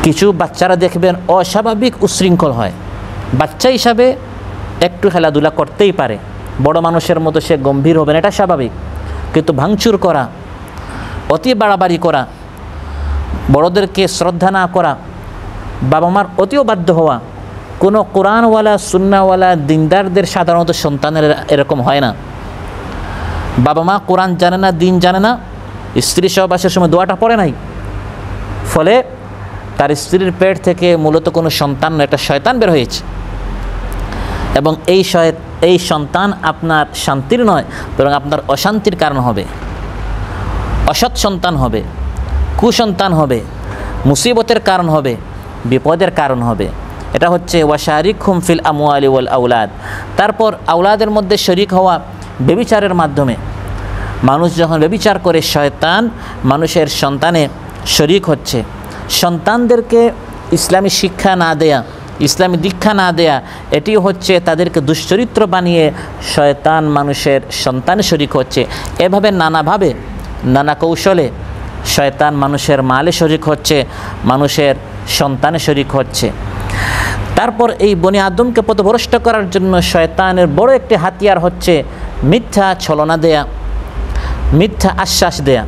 কিছু বাচ্চারা দেখবেন অস্বাভাবিক উশৃঙ্খল হয়, বাচ্চা হিসাবে একটু খেলাধুলা করতেই পারে, বড় মানুষের মতো সে গম্ভীর হবে না, এটা স্বাভাবিক। কিন্তু ভাঙচুর করা, অতি বাড়াবাড়ি করা, বড়দেরকে শ্রদ্ধা না করা, বাবা মার অতিও বাধ্য হওয়া, কোনো কোরআনওয়ালা সুন্নাওয়ালা দিনদারদের সাধারণত সন্তানের এরকম হয় না। বাবা মা কোরআন জানে না, দিন জানে না, স্ত্রী সহবাসের সময় দোয়াটা পড়ে নাই, ফলে তার স্ত্রীর পেট থেকে মূলত কোনো সন্তান নয়, একটা শয়তান বের হয়েছে। এবং এই সন্তান আপনার শান্তির নয়, বরং আপনার অশান্তির কারণ হবে, অসৎ সন্তান হবে, কুসন্তান হবে, মুসিবতের কারণ হবে, বিপদের কারণ হবে। এটা হচ্ছে ওয়াশারিকহুম ফিল আমওয়ালি ওয়াল আউলাদ। তারপর আউলাদের মধ্যে শরিক হওয়া ব্যভিচারের মাধ্যমে। মানুষ যখন ব্যভিচার করে শয়তান মানুষের সন্তানে শরিক হচ্ছে। সন্তানদেরকে ইসলামী শিক্ষা না দেয়া, ইসলামী দীক্ষা না দেয়া, এটি হচ্ছে তাদেরকে দুশ্চরিত্র বানিয়ে শয়তান মানুষের সন্তানে শরিক হচ্ছে। এভাবে নানাভাবে, নানা কৌশলে শয়তান মানুষের মালে শরিক হচ্ছে, মানুষের সন্তানে শরিক হচ্ছে। তারপর এই বনি আদমকে পথভ্রষ্ট করার জন্য শয়তানের বড় একটি হাতিয়ার হচ্ছে মিথ্যা ছলনা দেয়া, মিথ্যা আশ্বাস দেয়া।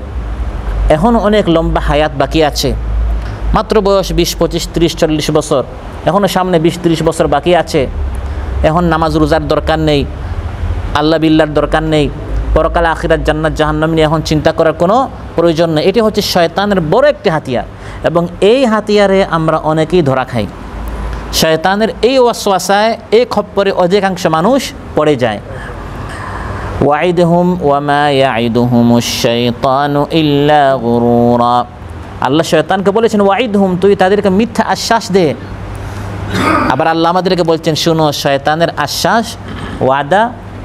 এখন অনেক লম্বা হায়াত বাকি আছে, মাত্র বয়স 20, 25, 30, 40 বছর, এখনও সামনে 20-30 বছর বাকি আছে। এখন নামাজ রোজার দরকার নেই, আল্লাহ বিল্লার দরকার নেই, পরকাল আখিরাত জান্নাত জাহান্নাম নিয়ে এখন চিন্তা করার কোনো প্রয়োজন নেই। এটি হচ্ছে শয়তানের বড় একটি হাতিয়ার, এবং এই হাতিয়ারে আমরা অনেকেই ধরা খাই। শয়তানের এই ওয়াসওয়াসায়, এই খপ্পরে অধিকাংশ মানুষ পড়ে যায়। ওয়াইদহুম ওয়া মা ইয়াইদুহুমুশ শাইতানু ইল্লা গুরুরা। আল্লাহ শয়তানকে বলেছেন ওয়াইদহুম, তুই তাদেরকে মিথ্যা আশ্বাস দে। আবার আল্লাহ আমাদেরকে বলছেন শুনো, শয়তানের আশ্বাস, ওয়াদা,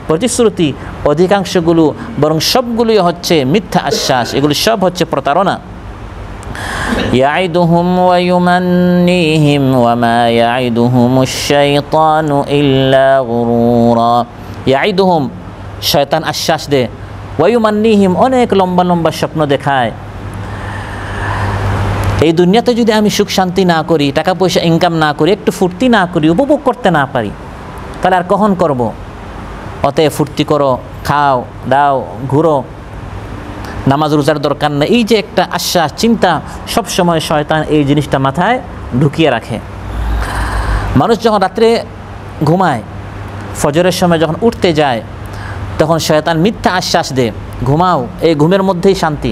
প্রতিশ্রুতি অধিকাংশগুলো বরং সবগুলোই হচ্ছে মিথ্যা আশ্বাস, এগুলো সব হচ্ছে প্রতারণা। ইয়াইদুহুম ওয়া ইউমান্নিহিম ওয়া মা ইয়াইদুহুমুশ শাইতানু ইল্লা গুরুরা। ইয়াইদুহুম, শয়তান আশ্বাস দে, ওয়া ইউমান্নিহিম, অনেক লম্বা লম্বা স্বপ্ন দেখায়। এই দুনিয়াতে যদি আমি সুখ শান্তি না করি, টাকা পয়সা ইনকাম না করি, একটু ফুর্তি না করি, উপভোগ করতে না পারি, তাহলে আর কখন করব? অতএব ফুর্তি করো, খাও দাও, ঘুরো, নামাজ রোজার দরকার নেই। এই যে একটা আশ্বাস, চিন্তা, সবসময় শয়তান এই জিনিসটা মাথায় ঢুকিয়ে রাখে। মানুষ যখন রাত্রে ঘুমায় ফজরের সময় যখন উঠতে যায় তখন শয়তান মিথ্যা আশ্বাস দেয়, ঘুমাও, এই ঘুমের মধ্যেই শান্তি।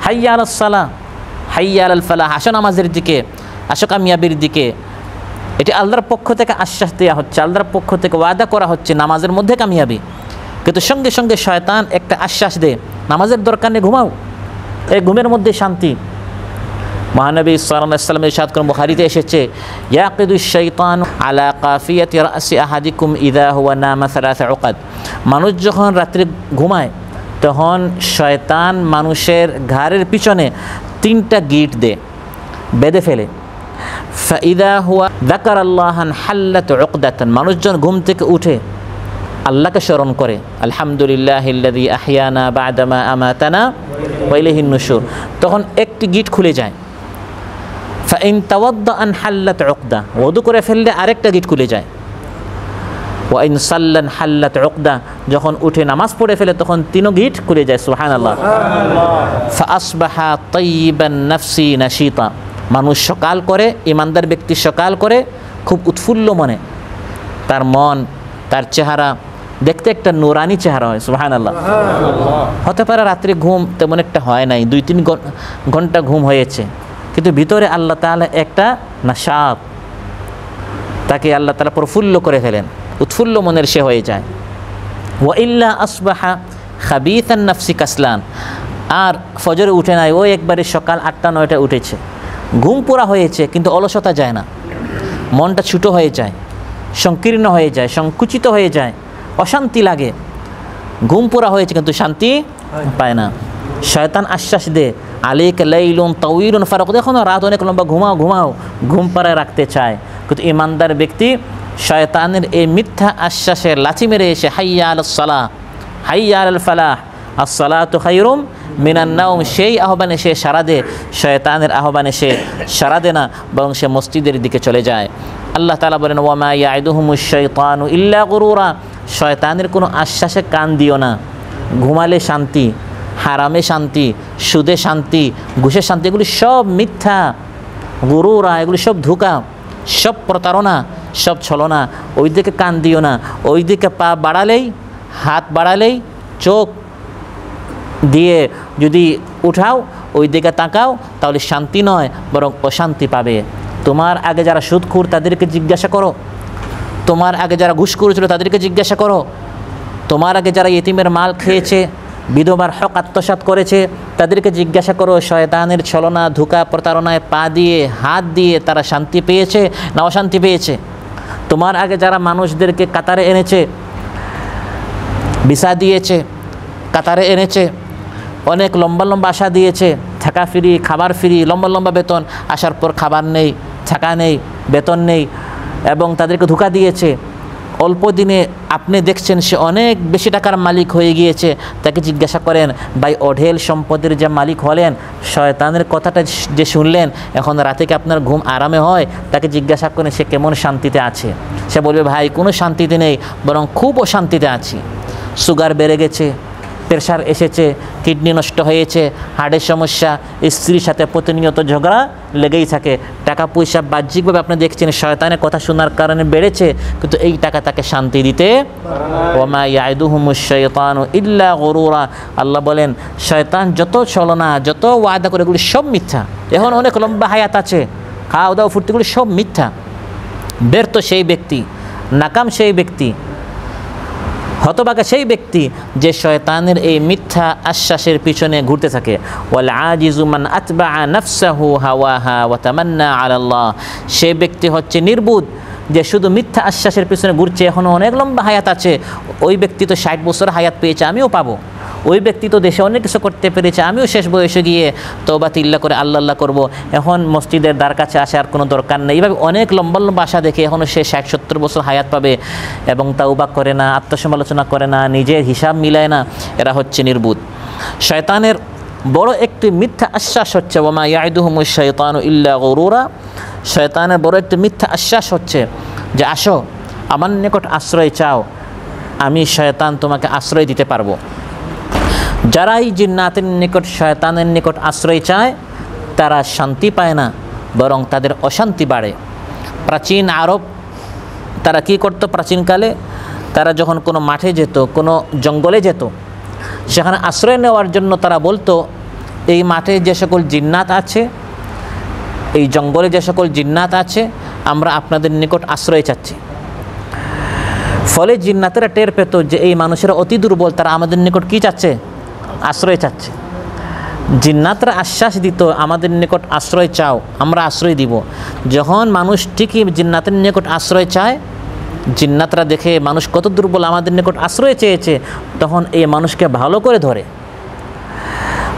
হাইয়া আলাস সালাহ, হাইয়া আলাল ফালাহ, আসো নামাজের দিকে, আসো কামিয়াবির দিকে। এটি আল্লাহর পক্ষ থেকে আশ্বাস দেওয়া হচ্ছে, আল্লাহর পক্ষ থেকে ওয়াদা করা হচ্ছে নামাজের মধ্যে কামিয়াবি। কিন্তু সঙ্গে সঙ্গে শয়তান একটা আশ্বাস দেয়, নামাজের দরকার নেই, ঘুমাও, এই ঘুমের মধ্যে শান্তি। মহানবী সাল্লাল্লাহু আলাইহি ওয়াসাল্লাম ইরশাদ করেন, বুখারীতে এসেছে, ইয়াকিদুশ শাইতান আলা কাফিয়াতি রাসি আহাদিকুম ইযা হুয়া নামা সালাসা উকাদ। মানুষ যখন রাত্রে ঘুমায় তখন শয়তান মানুষের ঘাড়ের পিছনে 3টা গিঁট দেয়, বেঁধে ফেলে। ফাইদা হুয়া যাকারাল্লাহান হাল্লাত উকদাতান, মানুষজন ঘুম থেকে উঠে আল্লাহকে স্মরণ করে, আলহামদুলিল্লাহিল্লাযী আহইয়ানা বা'দামা আমাতানা ওয়া ইলাইহিন নুশুর, তখন একটি গিট খুলে যায়। ফাইন তাওয়াদ্দাআন হাল্লাত উকদা, ওযু করে ফেললে আরেকটা গিট খুলে যায়। ওয়া ইন সাল্লান হাল্লাত উকদা, যখন উঠে নামাজ পড়ে ফেলে তখন 3 গিট খুলে যায়। সুবহানাল্লাহ। ফাআসবাহা তাইয়িবান নাফসি নাশীতা, মানুষ সকাল করে, ইমানদার ব্যক্তি সকাল করে খুব উৎফুল্ল মনে, তার মন, তার চেহারা দেখতে একটা নুরানি চেহারা হয়। সুবহানাল্লাহ। হতে পারে রাত্রে ঘুম তেমন একটা হয় নাই, 2-3 ঘন্টা ঘুম হয়েছে, কিন্তু ভিতরে আল্লাহ তাআলা একটা নাশাত, তাকে আল্লাহ তাআলা প্রফুল্ল করে ফেলেন, উৎফুল্ল মনের সে হয়ে যায়। ওয়া ইল্লা আসবাহা খাবিথান নাফসি কাসলান, আর ফজরে উঠে নাই, ও একবারে সকাল 8টা-9টায় উঠেছে, ঘুম পুরা হয়েছে কিন্তু অলসতা যায় না, মনটা ছোটো হয়ে যায়, সংকীর্ণ হয়ে যায়, সংকুচিত হয়ে যায়, অশান্তি লাগে, ঘুম পুরা হয়েছে কিন্তু শান্তি পায় না। শয়তান আশ্বাস দে, আলাইকা লাইলুন তাওয়িলুন ফারাক, দেখো না রাত অনেক লম্বা, ঘুমাও ঘুমাও, ঘুম পাড়ায় রাখতে চায়। কিন্তু ইমানদার ব্যক্তি শয়তানের এই মিথ্যা আশ্বাসে লাথি মেরে এসে হাইয়া আলাস সালাহ, হাইয়া আলাল ফালাহ, আসসালাতু খায়রুম মিনান নাওম, সেই আহ্বানে সে সাড়া দে, শয়তানের আহ্বানে সে সাড়া দে না, বরং সে মসজিদের দিকে চলে যায়। আল্লাহ তাআলা বলেন, ওয়া মা ইয়াইদুহুমুশ শাইতানু ইল্লা গুরুরা, শয়তানের কোনো আশ্বাসে কান দিও না। ঘুমালে শান্তি, হারামে শান্তি, সুদে শান্তি, ঘুষে শান্তি, এগুলি সব মিথ্যা, গুরুরা, এগুলি সব ধোঁকা, সব প্রতারণা, সব ছলনা। ওই দিকে কান দিও না, ওই দিকে পা বাড়ালেই, হাত বাড়ালেই, চোখ দিয়ে যদি উঠাও, ওই দিকে তাকাও, তাহলে শান্তি নয় বরং অশান্তি পাবে। তোমার আগে যারা সুদখোর তাদেরকে জিজ্ঞাসা করো, তোমার আগে যারা ঘুষ করেছিল তাদেরকে জিজ্ঞাসা করো, তোমার আগে যারা ইতিমের মাল খেয়েছে, বিধবার হক আত্মসাৎ করেছে, তাদেরকে জিজ্ঞাসা করো শয়তানের ছলনা, ধোঁকা, প্রতারণায় পা দিয়ে, হাত দিয়ে তারা শান্তি পেয়েছে না অশান্তি পেয়েছে। তোমার আগে যারা মানুষদেরকে কাতারে এনেছে, ভিসা দিয়েছে, কাতারে এনেছে, অনেক লম্বা লম্বা আশা দিয়েছে, থাকা ফ্রি, খাবার ফ্রি, লম্বা লম্বা বেতন, আসার পর খাবার নেই, থাকা নেই, বেতন নেই, এবং তাদেরকে ধোঁকা দিয়েছে। অল্প দিনে আপনি দেখছেন সে অনেক বেশি টাকার মালিক হয়ে গিয়েছে, তাকে জিজ্ঞাসা করেন, ভাই অঢেল সম্পদের যে মালিক হলেন, শয়তানের কথাটা যে শুনলেন, এখন রাতে কি আপনার ঘুম আরামে হয়? তাকে জিজ্ঞাসা করেন সে কেমন শান্তিতে আছে। সে বলবে, ভাই কোনো শান্তিতে নেই, বরং খুব অশান্তিতে আছি। সুগার বেড়ে গেছে, প্রেশার এসেছে, কিডনি নষ্ট হয়েছে, হার্টের সমস্যা, স্ত্রীর সাথে প্রতিনিয়ত ঝগড়া লেগেই থাকে, টাকা পয়সা বাহ্যিকভাবে আপনি দেখছেন শয়তানের কথা শোনার কারণে বেড়েছে, কিন্তু এই টাকা তাকে শান্তি দিতে। ওয়ামা ইয়াইদুহুমুশ শাইতানু ইল্লা গুরুরা, আল্লাহ বলেন শয়তান যত ছলনা, যত ওয়াদা করে, এগুলি সব মিথ্যা। এখন অনেক লম্বা হায়াত আছে, খাওয়া দাওয়া ফুর্তিগুলি সব মিথ্যা। ব্যর্থ সেই ব্যক্তি, নাকাম সেই ব্যক্তি, হতভাগা সেই ব্যক্তি যে শয়তানের এই মিথ্যা আশ্বাসের পিছনে ঘুরতে থাকে। ওয়াল আজিজু মান আতবা নাফসাহু হাওয়াহা ওয়া তামান্না আলাল্লাহ, সেই ব্যক্তি হচ্ছে নির্বুধ যে শুধু মিথ্যা আশ্বাসের পিছনে ঘুরছে, এখনও অনেক লম্বা হায়াত আছে। ওই ব্যক্তি তো 60 বছর হায়াত পেয়েছে, আমিও পাবো। ওই ব্যক্তি তো দেশে অনেক কিছু করতে পেরেছে, আমিও শেষ বয়সে গিয়ে তওবা তিল্লা করে আল্লাহ আল্লাহ করবো, এখন মসজিদের দ্বার কাছে আসার কোনো দরকার নেই। এইভাবে অনেক লম্বা লম্বা আশা দেখে এখনও সে 60-70 বছর হায়াত পাবে এবং তাওবা করে না, আত্মসমালোচনা করে না, নিজের হিসাব মিলায় না, এরা হচ্ছে নির্বুধ। শয়তানের বড় একটি মিথ্যা আশ্বাস হচ্ছে ওয়ামা ইয়াইদুহুমুশ শাইতানু ইল্লা গুরুরা, শয়তানের বড় একটি মিথ্যা আশ্বাস হচ্ছে যে আসো আমার নিকট আশ্রয় চাও, আমি শয়তান তোমাকে আশ্রয় দিতে পারবো। যারাই জিন্নাতের নিকট, শয়তানের নিকট আশ্রয় চায় তারা শান্তি পায় না, বরং তাদের অশান্তি বাড়ে। প্রাচীন আরব তারা কী করতো? প্রাচীনকালে তারা যখন কোনো মাঠে যেত, কোনো জঙ্গলে যেত, সেখানে আশ্রয় নেওয়ার জন্য তারা বলতো, এই মাঠে যে সকল জিন্নাত আছে, এই জঙ্গলে যে সকল জিন্নাত আছে, আমরা আপনাদের নিকট আশ্রয় চাচ্ছি। ফলে জিন্নাতেরা টের পেত যে এই মানুষেরা অতি দুর্বল, তারা আমাদের নিকট কী চাচ্ছে? আশ্রয় চাচ্ছে। জিন্নাতরা আশ্বাস দিত, আমাদের নিকট আশ্রয় চাও, আমরা আশ্রয় দিব। যখন মানুষ ঠিকই জিন্নাতের নিকট আশ্রয় চায়, জিন্নাতরা দেখে মানুষ কত দুর্বল, আমাদের নিকট আশ্রয় চেয়েছে, তখন এই মানুষকে ভালো করে ধরে।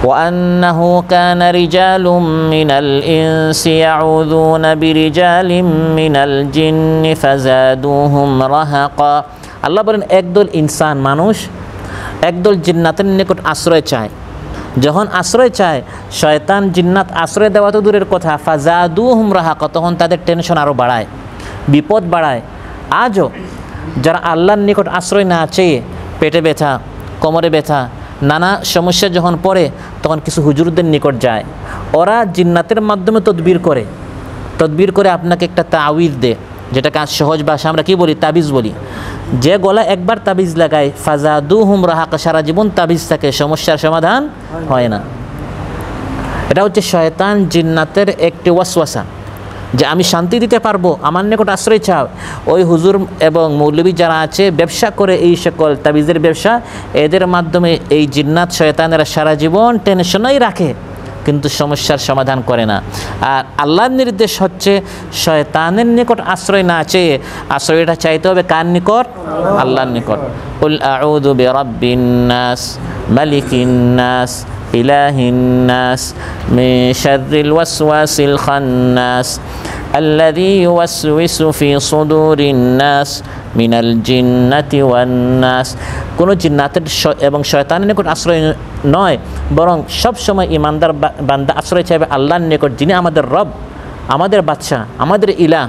وأنه كان رجال من الإنس يعوذون برجال من الجن فزادوهم رهقا। আল্লাহ বলেন, একদল ইনসান মানুষ একদল জিন্নাতের নিকট আশ্রয় চায়। যখন আশ্রয় চায়, শয়তান জিন্নাত আশ্রয় দেওয়া তো দূরের কথা, ফাজাদুহুম রাহাকা, তখন তাদের টেনশন আরও বাড়ায়, বিপদ বাড়ায়। আজও যারা আল্লাহর নিকট আশ্রয় না চেয়ে পেটে ব্যথা, কোমরে ব্যথা, নানা সমস্যা যখন পড়ে, তখন কিছু হুজুরদের নিকট যায়। ওরা জিন্নাতের মাধ্যমে তদবির করে আপনাকে একটা তাবিজ দেয়, যেটাকে সহজ ভাষা আমরা কি বলি? তাবিজ বলি। যে গলা একবার তাবিজ লাগায়, ফাজাদুহুম রাহাকা, সারা জীবন তাবিজ থাকে, সমস্যার সমাধান হয় না। এটা হচ্ছে শয়তান জিন্নাতের একটি ওয়াসওয়াসা, যে আমি শান্তি দিতে পারবো, আমার নিকট আশ্রয় চাও। ওই হুজুর এবং মৌলবী যারা আছে, ব্যবসা করে এই সকল তাবিজের ব্যবসা, এদের মাধ্যমে এই জিন্নাত শয়তানেরা সারা জীবন টেনশনই রাখে, কিন্তু সমস্যার সমাধান করে না। আর আল্লাহর নির্দেশ হচ্ছে শয়তানের নিকট আশ্রয় না চেয়ে আশ্রয়টা চাইতে হবে কার নিকট? আল্লাহর নিকট। কুল আউযু বিরাব্বিন নাস, মালিকিন নাস, ইলাহিন নাস, মিন শাররিল ওয়াসওয়াসিল খান্নাস, আল্লাযী ইউওয়াসওয়িসু ফি সুদুরিন নাস মিনাল জিন্নাতি ওয়ান নাস। কোনো জিন্নাতের এবং শয়তানের নিকট আশ্রয় নয়, বরং সব সময় ইমানদার বান্দা আশ্রয় চাইবে আল্লাহর নিকট, যিনি আমাদের রব, আমাদের বাদশা, আমাদের ইলাহ।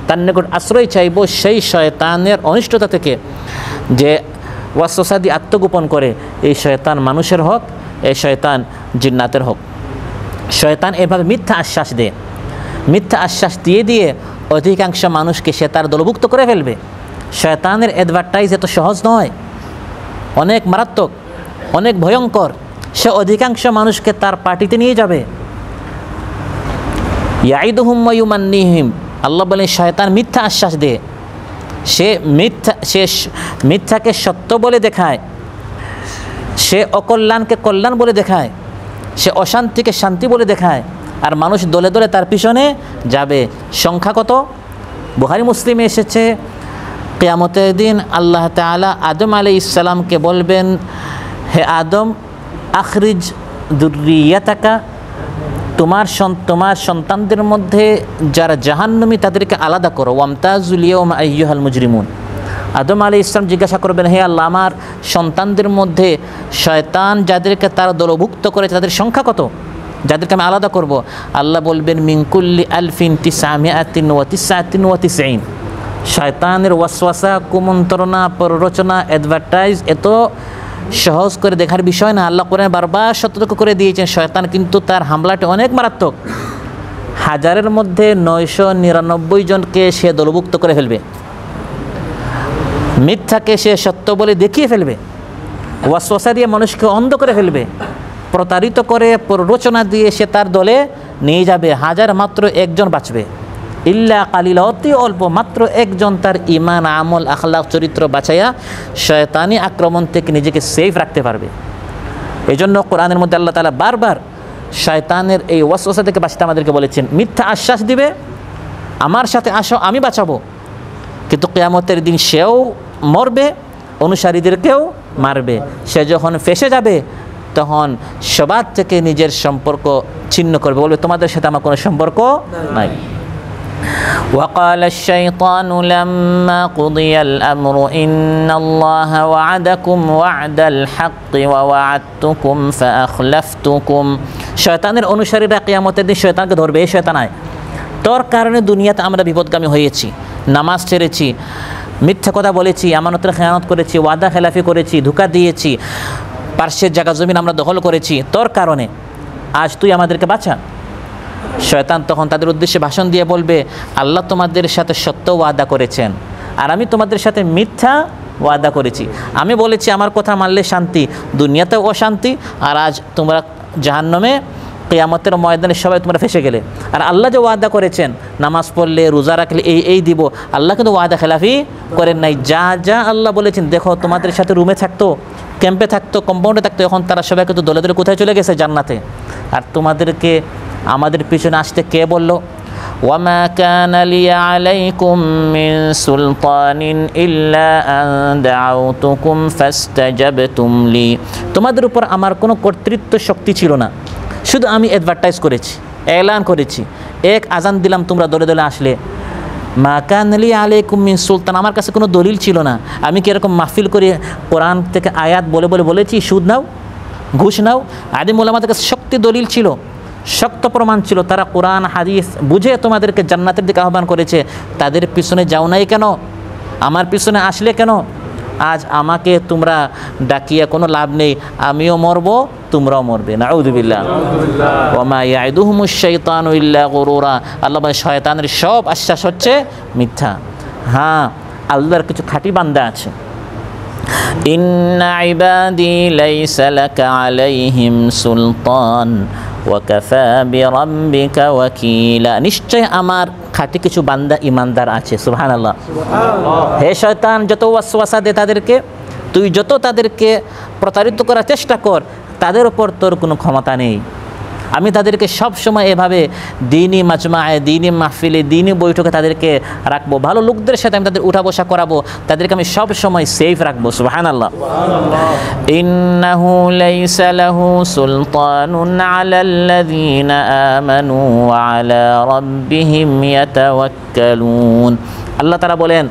তার নিকট আশ্রয় চাইব সেই শয়তানের অনিষ্টতা থেকে, যে ওয়াসওয়াসা দিয়ে আত্মগোপন করে। এই শয়তান মানুষের হোক, এই শয়তান জিন্নাতের হোক। শয়তান এভাবে মিথ্যা আশ্বাস দেয়, মিথ্যা আশ্বাস দিয়ে দিয়ে অধিকাংশ মানুষকে সে তার দলভুক্ত করে ফেলবে। শয়তানের অ্যাডভার্টাইজ এত সহজ নয়, অনেক মারাত্মক, অনেক ভয়ঙ্কর। সে অধিকাংশ মানুষকে তার পার্টিতে নিয়ে যাবে। ইয়াইদুহুম ওয়া ইউমান্নিহিম, আল্লাহ বলেন শয়তান মিথ্যা আশ্বাস দেয়। সে মিথ্যাকে সত্য বলে দেখায়, সে অকল্যাণকে কল্যাণ বলে দেখায়, সে অশান্তিকে শান্তি বলে দেখায়, আর মানুষ দলে দলে তার পিছনে যাবে। সংখ্যা কত? বুখারী মুসলিমে এসেছে, কিয়ামতের দিন আল্লাহ তাআলা আদম আলাইহিস সালামকে বলবেন, হে আদম, আখরিজ যুররিয়াতাকা, তোমার সন্তানদের মধ্যে যারা জাহান্নামী তাদেরকে আলাদা করো। ওয়ামতাজুল ইয়াওমা আইয়ুহাল মুজরিমুন। আদম আলাইহিস সালাম জিজ্ঞাসা করবেন, হে আল্লাহ, আমার সন্তানদের মধ্যে শয়তান যাদেরকে তারা দলভুক্ত করেছে তাদের সংখ্যা কত, যাদেরকে আমি আলাদা করব? আল্লাহ বলবেন, মিন কুল্লি আলফিন তিসআমিআতিন ওয়া তিসআতিন ওয়া তিসঈন। শয়তানের ওয়াসওয়াসা, কুমন্ত্রণা, প্ররোচনা, অ্যাডভার্টাইজ এত সহজ করে দেখার বিষয় না। আল্লাহ কোরআনে বারবার সতর্ক করে দিয়েছেন, শয়তান কিন্তু তার হামলাটি অনেক মারাত্মক। হাজারের মধ্যে 999 জনকে সে দলভুক্ত করে ফেলবে, মিথ্যাকে সে সত্য বলে দেখিয়ে ফেলবে, ওয়াসওয়াসা দিয়ে মানুষকে অন্ধ করে ফেলবে, প্রতারিত করে প্ররোচনা দিয়ে সে তার দলে নিয়ে যাবে। হাজার মাত্র একজন বাঁচবে, ইল্লা কালিলা, অতি অল্প, মাত্র একজন তার ঈমান, আমল, আখলাক, চরিত্র বাঁচাইয়া শয়তানি আক্রমণ থেকে নিজেকে সেফ রাখতে পারবে। এই জন্য কোরআনের মধ্যে আল্লাহ তাআলা বারবার শয়তানের এই ওয়াসওয়াসা থেকে বাঁচতে আমাদেরকে বলেছেন। মিথ্যা আশ্বাস দিবে, আমার সাথে আসো, আমি বাঁচাবো, কিন্তু কিয়ামতের দিন সেও মরবে, অনুসারীদেরকেও মারবে। সে যখন ফেঁসে যাবে, তখন সবার থেকে নিজের সম্পর্ক ছিন্ন করবে, বলবে তোমাদের সাথে আমার কোনো সম্পর্ক নাই। وقال الشيطان لما قضي الأمر إن الله وعدكم وعد الحق ووعدتكم فأخلفتكم। শয়তানের অনুসারীরা কিয়ামতের দিন শয়তানকে ধরবে, এই শয়তান আয়, তোর কারণে দুনিয়াতে আমরা বিপদগামী হয়েছি, নামাজ ছেড়েছি, মিথ্যা কথা বলেছি, আমানতের খেয়ানত করেছি, ওয়াদা খেলাফি করেছি, ধোঁকা দিয়েছি, পার্শ্বের জায়গা জমিন আমরা দখল করেছি, তোর কারণে আজ তুই আমাদেরকে বাঁচা। শয়তান তখন তাদের উদ্দেশ্যে ভাষণ দিয়ে বলবে, আল্লাহ তোমাদের সাথে সত্য ওয়াদা করেছেন, আর আমি তোমাদের সাথে মিথ্যা ওয়াদা করেছি। আমি বলেছি আমার কথা মানলে শান্তি, দুনিয়াতেও অশান্তি, আর আজ তোমরা জাহান্নামে কিয়ামতের ময়দানে সবাই তোমরা ফেসে গেলে। আর আল্লাহ যে ওয়াদা করেছেন নামাজ পড়লে রোজা রাখলে এই দিব, আল্লাহ কিন্তু ওয়াদা খেলাফি করেন নাই। যা যা আল্লাহ বলেছেন, দেখো তোমাদের সাথে রুমে থাকতো, ক্যাম্পে থাকতো, কম্পাউন্ডে থাকতো, এখন তারা সবাই কিন্তু দলে দলে কোথায় চলে গেছে? জান্নাতে। আর তোমাদেরকে আমাদের পিছনে আসতে কে বললো? ওয়ামা কানা লি আলাইকুম মিন সুলতানিন ইল্লা আন দাউতুকুম ফাস্তাজাবতুম লি। তোমাদের উপর আমার কোনো কর্তৃত্ব শক্তি ছিল না, শুধু আমি অ্যাডভার্টাইজ করেছি, এলান করেছি, এক আজান দিলাম, তোমরা দলে দলে আসলে। মা কানা লি আলাইকুম মিন সুলতান, আমার কাছে কোনো দলিল ছিল না। আমি কি এরকম মাহফিল করে কোরআন থেকে আয়াত বলে বলে বলেছি সুদ নাও, ঘুষ নাও? আদিম ওলামাদের কাছে শক্তি দলিল ছিল, শক্ত প্রমাণ ছিল, তারা কোরআন হাদিস বুঝে তোমাদেরকে জান্নাতের দিকে আহ্বান করেছে। তাদের পিছনে যাও নাই কেন? আমার পিছনে আসলে কেন? আজ আমাকে তোমরা ডাকিয়া কোনো লাভ নেই, আমিও মরব, তোমরাও মরবে। নাউযুবিল্লাহ। ওয়া মা ইয়াইদুহুমুশ শাইতানু ইল্লা গুরুরা। আল্লাহ বলেন শয়তানের সব আশ্বাস হচ্ছে মিথ্যা। হ্যাঁ, আল্লাহর কিছু খাঁটি বান্দা আছে। ইন্না ইবাদি লাইসা লাকা আলাইহিম সুলতান ওয়া কাফা বিরাব্বিকা ওয়াকিলা। নিশ্চয় আমার খাঁটি কিছু বান্দা ইমানদার আছে। সুবহানাল্লাহ। হে শয়তান, যত ওয়াসওয়াসা দে তাদেরকে, তুই যত তাদেরকে প্রতারিত করার চেষ্টা কর, তাদের উপর তোর কোনো ক্ষমতা নেই। আমি তাদেরকে সব সময় এভাবে দিনী মাজমায়ে, দিনী মাহফিলে, দিনী বৈঠকে তাদেরকে রাখবো, ভালো লোকদের সাথে আমি তাদের উঠা বসা করাবো, তাদেরকে আমি সব সময় সেফ রাখবো। সুবহানাল্লাহ। ইন্নাহু লাইসা লাহু সুলতানুন আলাল্লাযীনা আমানু ওয়া আলা রাব্বিহিম ইয়াতাওয়াক্কালুন। আল্লাহ তাআলা বলেন,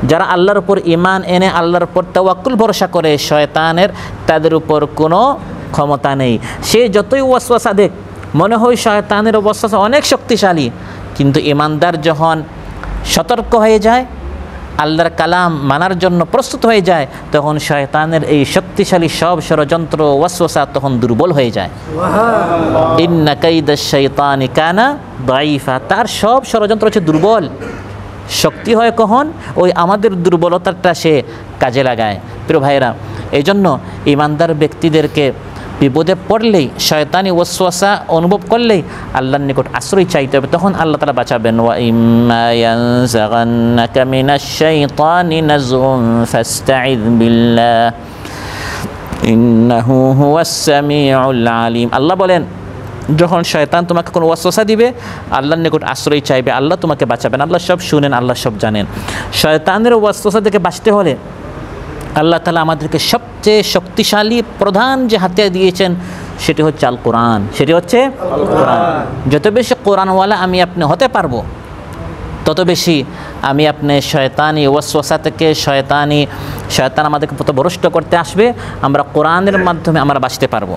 যারা আল্লাহর উপর ঈমান এনে আল্লাহর উপর তাওয়াক্কুল ভরসা করে, শয়তানের তাদের উপর কোনো ক্ষমতা নেই। সে যতই ওয়াসওয়াসা দেখ, মনে হয় শয়তানের ওয়াসওয়াসা অনেক শক্তিশালী, কিন্তু ঈমানদার যখন সতর্ক হয়ে যায়, আল্লাহর কালাম মানার জন্য প্রস্তুত হয়ে যায়, তখন শয়তানের এই শক্তিশালী সব ষড়যন্ত্র ওয়াসওয়াসা তখন দুর্বল হয়ে যায়। ইন্না কাইদাশ শাইতানি কানা দাঈফা। তার সব ষড়যন্ত্র হচ্ছে দুর্বল। শক্তি হয় কখন? ওই আমাদের দুর্বলতাটা সে কাজে লাগায়। প্রিয় ভাইরা, এই জন্য ঈমানদার ব্যক্তিদেরকে বিপদে পড়লেই, শয়তানি ওয়াসওয়াসা অনুভব করলেই আল্লাহর নিকট আশ্রয় চাইতে হবে, তখন আল্লাহ তাআলা বাঁচাবেন। ওয়া ইম্মা ইয়ানজাগান্নাকা মিনাশ শাইতানি নাযগুন ফাস্তাইয বিল্লাহ ইন্নাহু হুয়াস সামিউল আলিম। আল্লাহ বলেন, যখন শয়তান তোমাকে কোনো ওয়াসওয়াসা দিবে, আল্লাহর নিকট আশ্রয় চাইবে, আল্লাহ তোমাকে বাঁচাবেন। আল্লাহ সব শুনেন, আল্লাহ সব জানেন। শয়তানের ওয়াসওয়াসা থেকে বাঁচতে হলে আল্লাহ তাআলা আমাদেরকে সবচেয়ে শক্তিশালী প্রধান যে হাতিয়ার দিয়েছেন সেটি হচ্ছে আল কোরআন। সেটি হচ্ছে কোরআন। যত বেশি কোরআনওয়ালা আমি আপনি হতে পারবো, তত বেশি আমি আপনি শয়তানি ওয়াসওয়াসা থেকে, শয়তান আমাদেরকে পথভ্রষ্ট করতে আসবে, আমরা কোরআনের মাধ্যমে আমরা বাঁচতে পারবো।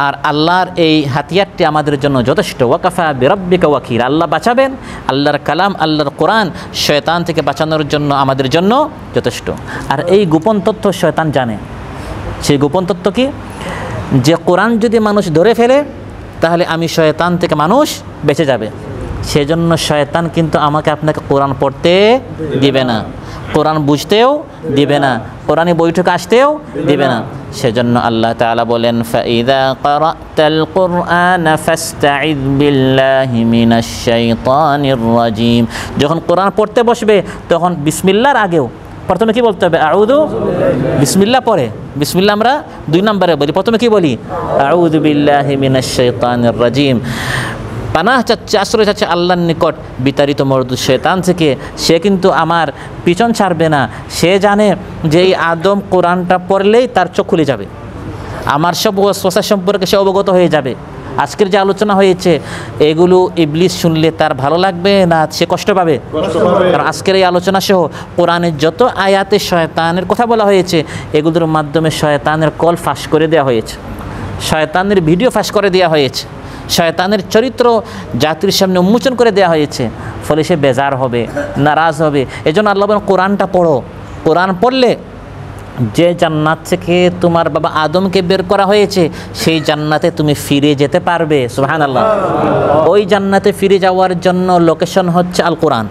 আর আল্লাহর এই হাতিয়ারটি আমাদের জন্য যথেষ্ট। ওয়াকাফা বিরাব্বিকা ওয়াকিল। আল্লাহ বাঁচাবেন, আল্লাহর কালাম, আল্লাহর কোরআন শয়তান থেকে বাঁচানোর জন্য আমাদের জন্য যথেষ্ট। আর এই গোপন তথ্য শয়তান জানে। সেই গোপন তথ্য কি? যে কোরআন যদি মানুষ ধরে ফেলে, তাহলে আমি শয়তান থেকে মানুষ বেঁচে যাবে। সেজন্য শয়তান কিন্তু আমাকে আপনাকে কোরআন পড়তে দিবে না, কোরআন বুঝতেও দিবে না, কোরআনে বৈঠকে আসতেও দিবে না। সেজন্য আল্লাহ তাআলা বলেন, ফাইযা ক্বারাতাল কুরআনা ফাস্তাইয বিল্লাহি মিনাশ শাইতানির রাজিম। যখন কোরআন পড়তে বসবে, তখন বিসমিল্লাহর আগেও প্রথমে কি বলতে হবে? আউযু বিসমিল্লাহ। পরে বিসমিল্লাহ আমরা 2 নম্বরে বলি, প্রথমে কি বলি? আউযু বিল্লাহি মিনাশ শাইতানির রাজিম। পানাহ চাচ্ছে, আশ্রয় চাচ্ছে আল্লাহর নিকট বিতাড়িত মরদুদ শয়তান থেকে। সে কিন্তু আমার পিছন ছাড়বে না। সে জানে যে এই আদম কোরআনটা পড়লেই তার চোখ খুলে যাবে, আমার সব ওয়াসওয়াসা সম্পর্কে সে অবগত হয়ে যাবে। আজকের যে আলোচনা হয়েছে, এগুলো ইবলিস শুনলে তার ভালো লাগবে না সে কষ্ট পাবে? কারণ আজকের এই আলোচনা সহ কোরআনের যত আয়াতে শয়তানের কথা বলা হয়েছে, এগুলোর মাধ্যমে শয়তানের কল ফাঁস করে দেওয়া হয়েছে, শয়তানের ভিডিও ফাঁস করে দেওয়া হয়েছে, শয়তানের চরিত্র জাতির সামনে উন্মোচন করে দেওয়া হয়েছে। ফলে সে বেজার হবে, নারাজ হবে। এজন্য আল্লাহ বলেন, কোরআনটা পড়ো। কোরআন পড়লে যে জান্নাত থেকে তোমার বাবা আদমকে বের করা হয়েছে, সেই জান্নাতে তুমি ফিরে যেতে পারবে। সুবহানাল্লাহ। ওই জান্নাতে ফিরে যাওয়ার জন্য লোকেশন হচ্ছে আল কোরআন।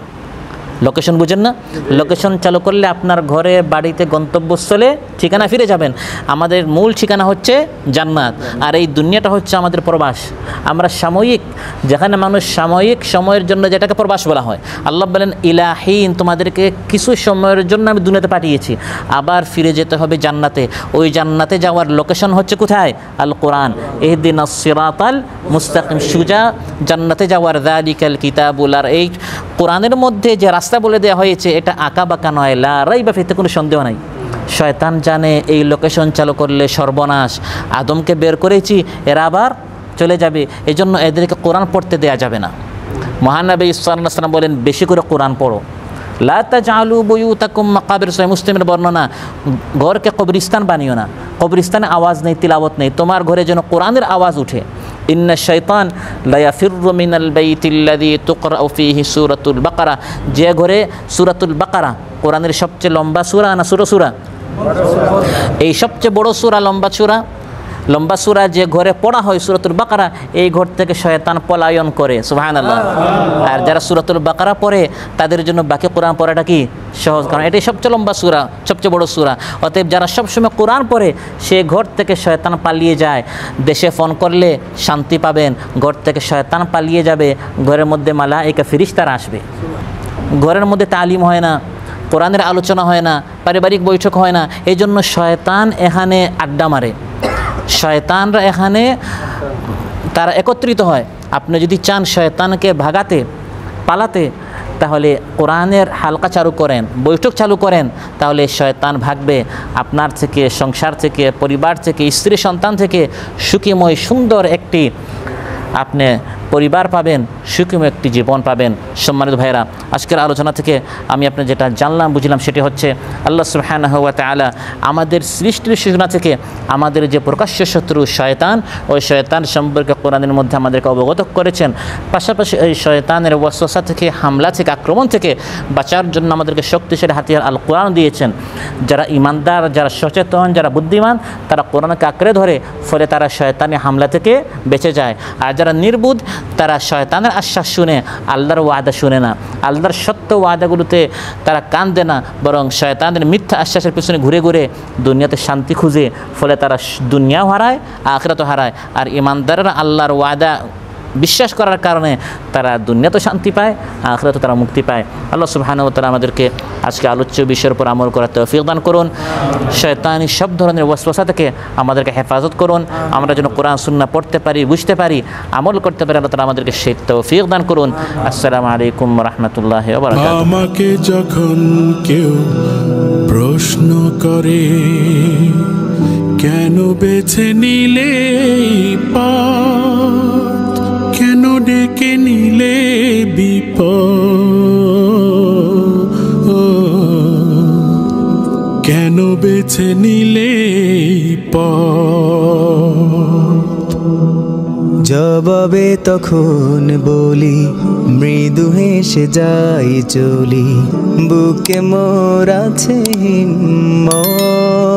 লোকেশন বুঝেন না? লোকেশন চালু করলে আপনার ঘরে, বাড়িতে, গন্তব্যস্থলে ঠিকানা ফিরে যাবেন। আমাদের মূল ঠিকানা হচ্ছে জান্নাত, আর এই দুনিয়াটা হচ্ছে আমাদের প্রবাস। আমরা সাময়িক, যেখানে মানুষ সাময়িক সময়ের জন্য, যেটাকে প্রবাস বলা হয়। আল্লাহ বলেন ইলাহীন, তোমাদেরকে কিছু সময়ের জন্য আমি দুনিয়াতে পাঠিয়েছি, আবার ফিরে যেতে হবে জান্নাতে। ওই জান্নাতে যাওয়ার লোকেশন হচ্ছে কোথায়? আল কোরআন। ইহদিনাস সিরাতাল মুস্তাকিম, সুজা জান্নাতে যাওয়ার যালিকাল কিতাবুল। আর এই কোরআনের মধ্যে যে রাস্তা বলে দেওয়া হয়েছে, এটা আঁকা বাঁকা নয়, লা রাইবা ফিতে, কোনো সন্দেহ নাই। শয়তান জানে এই লোকেশন চালু করলে সর্বনাশ। আদমকে বের করেছি, এরা আবার চলে যাবে, এজন্য এদেরকে কোরআন পড়তে দেয়া যাবে না। মহানবী সাল্লাল্লাহু আলাইহি ওয়াসাল্লাম বলেন, বেশি করে কোরআন পড়ো। লা তাজআলু বুয়ুতাকুম মাকাবির, সহিহ মুসলিমের বর্ণনা, ঘরকে কবরস্থান বানিও না। কবরস্থানে আওয়াজ নেই, তিলাওয়াত নেই, তোমার ঘরে যেন কোরআনের আওয়াজ উঠে। ইন্না শাইতান লা ইয়াফিররু মিনাল বাইতিল্লাযী তুকরাউ ফীহি সূরাতুল বাকারা, যে ঘরে সূরাতুল বাকারা, কোরআনের সবচেয়ে লম্বা সূরা না ছোট সূরা? এই সবচেয়ে বড় সূরা, লম্বা সূরা যে ঘরে পড়া হয় সূরাতুল বাকারা, এই ঘর থেকে শয়তান পলায়ন করে। সুবহানাল্লাহ। আর যারা সূরাতুল বাকারা পড়ে তাদের জন্য বাকি কোরআন পড়াটা কি সহজ, কারণ এটাই সবচেয়ে লম্বা সূরা, সবচেয়ে বড় সূরা। অতএব যারা সবসময় কোরআন পড়ে, সে ঘর থেকে শয়তান পালিয়ে যায়। দেশে ফোন করলে শান্তি পাবেন, ঘর থেকে শয়তান পালিয়ে যাবে, ঘরের মধ্যে মালায়েকা ফেরেশতারা আসবে। ঘরের মধ্যে তালিম হয় না, কোরআনের আলোচনা হয় না, পারিবারিক বৈঠক হয় না, এই জন্য শয়তান এখানে আড্ডা মারে, শয়তানরা এখানে তারা একত্রিত হয়। আপনি যদি চান শয়তানকে ভাগাতে, পালাতে, তাহলে কোরআনের হালকা চালু করেন, বৈঠক চালু করেন, তাহলে শয়তান ভাগবে আপনার থেকে, সংসার থেকে, পরিবার থেকে, স্ত্রী সন্তান থেকে। সুখীময় সুন্দর একটি আপনি পরিবার পাবেন, সুখীময় একটি জীবন পাবেন। সম্মানিত ভাইরা, আজকের আলোচনা থেকে আমি আপনার যেটা জানলাম, বুঝলাম, সেটি হচ্ছে আল্লাহ সুবহানাহু ওয়া তাআলা আমাদের সৃষ্টির সূচনা থেকে আমাদের যে প্রকাশ্য শত্রু শয়তান, ওই শয়তান সম্পর্কে কোরআনের মধ্যে আমাদেরকে অবগত করেছেন। পাশাপাশি এই শয়তানের ওয়াসওয়াসা থেকে, হামলা থেকে, আক্রমণ থেকে বাঁচার জন্য আমাদেরকে শক্তিশালী হাতিয়ার আল কোরআন দিয়েছেন। যারা ইমানদার, যারা সচেতন, যারা বুদ্ধিমান, তারা কোরআনকে আঁকড়ে ধরে, ফলে তারা শয়তানি হামলা থেকে বেঁচে যায়। আর যারা নির্বুধ, তারা শয়তানের আশ্বাস শুনে আল্লাহর ওয়াদা শুনে না, আল্লাহর সত্য ওয়াদাগুলোতে তারা কান দেয় না, বরং শয়তানের মিথ্যা আশ্বাসের পিছনে ঘুরে ঘুরে দুনিয়াতে শান্তি খুঁজে, ফলে তারা দুনিয়াও হারায়, আখিরাতও হারায়। আর ইমানদাররা আল্লাহর ওয়াদা বিশ্বাস করার কারণে তারা দুনিয়াতেও শান্তি পায়, আখিরাতেও তারা মুক্তি পায়। আল্লাহ সুবহানাহু ওয়া তাআলা আমাদেরকে আজকে আলোচ্য বিষয়ের উপর আমল করার তৌফিক দান করুন। শয়তানি সব ধরনের ওয়াসওয়াসা থেকে আমাদেরকে হেফাজত করুন। আমরা যেন কোরআন সুন্নাহ পড়তে পারি, বুঝতে পারি, আমল করতে পারি। আল্লাহ তাআলা আমাদেরকে সেই তৌফিক দান করুন। আসসালামু আলাইকুম ওয়া রাহমাতুল্লাহি ওয়া বারাকাতুহু। আমাকে যখন কেউ প্রশ্ন করে, কেন বেছে নিলে পথ, কেন ডেকে নিলে বিপদ, কেন বেছে নিলে পথ, জবাবে তখন বলি, মৃদু হেসে যাই চলি, বুকে মোর আছে হিম্মত।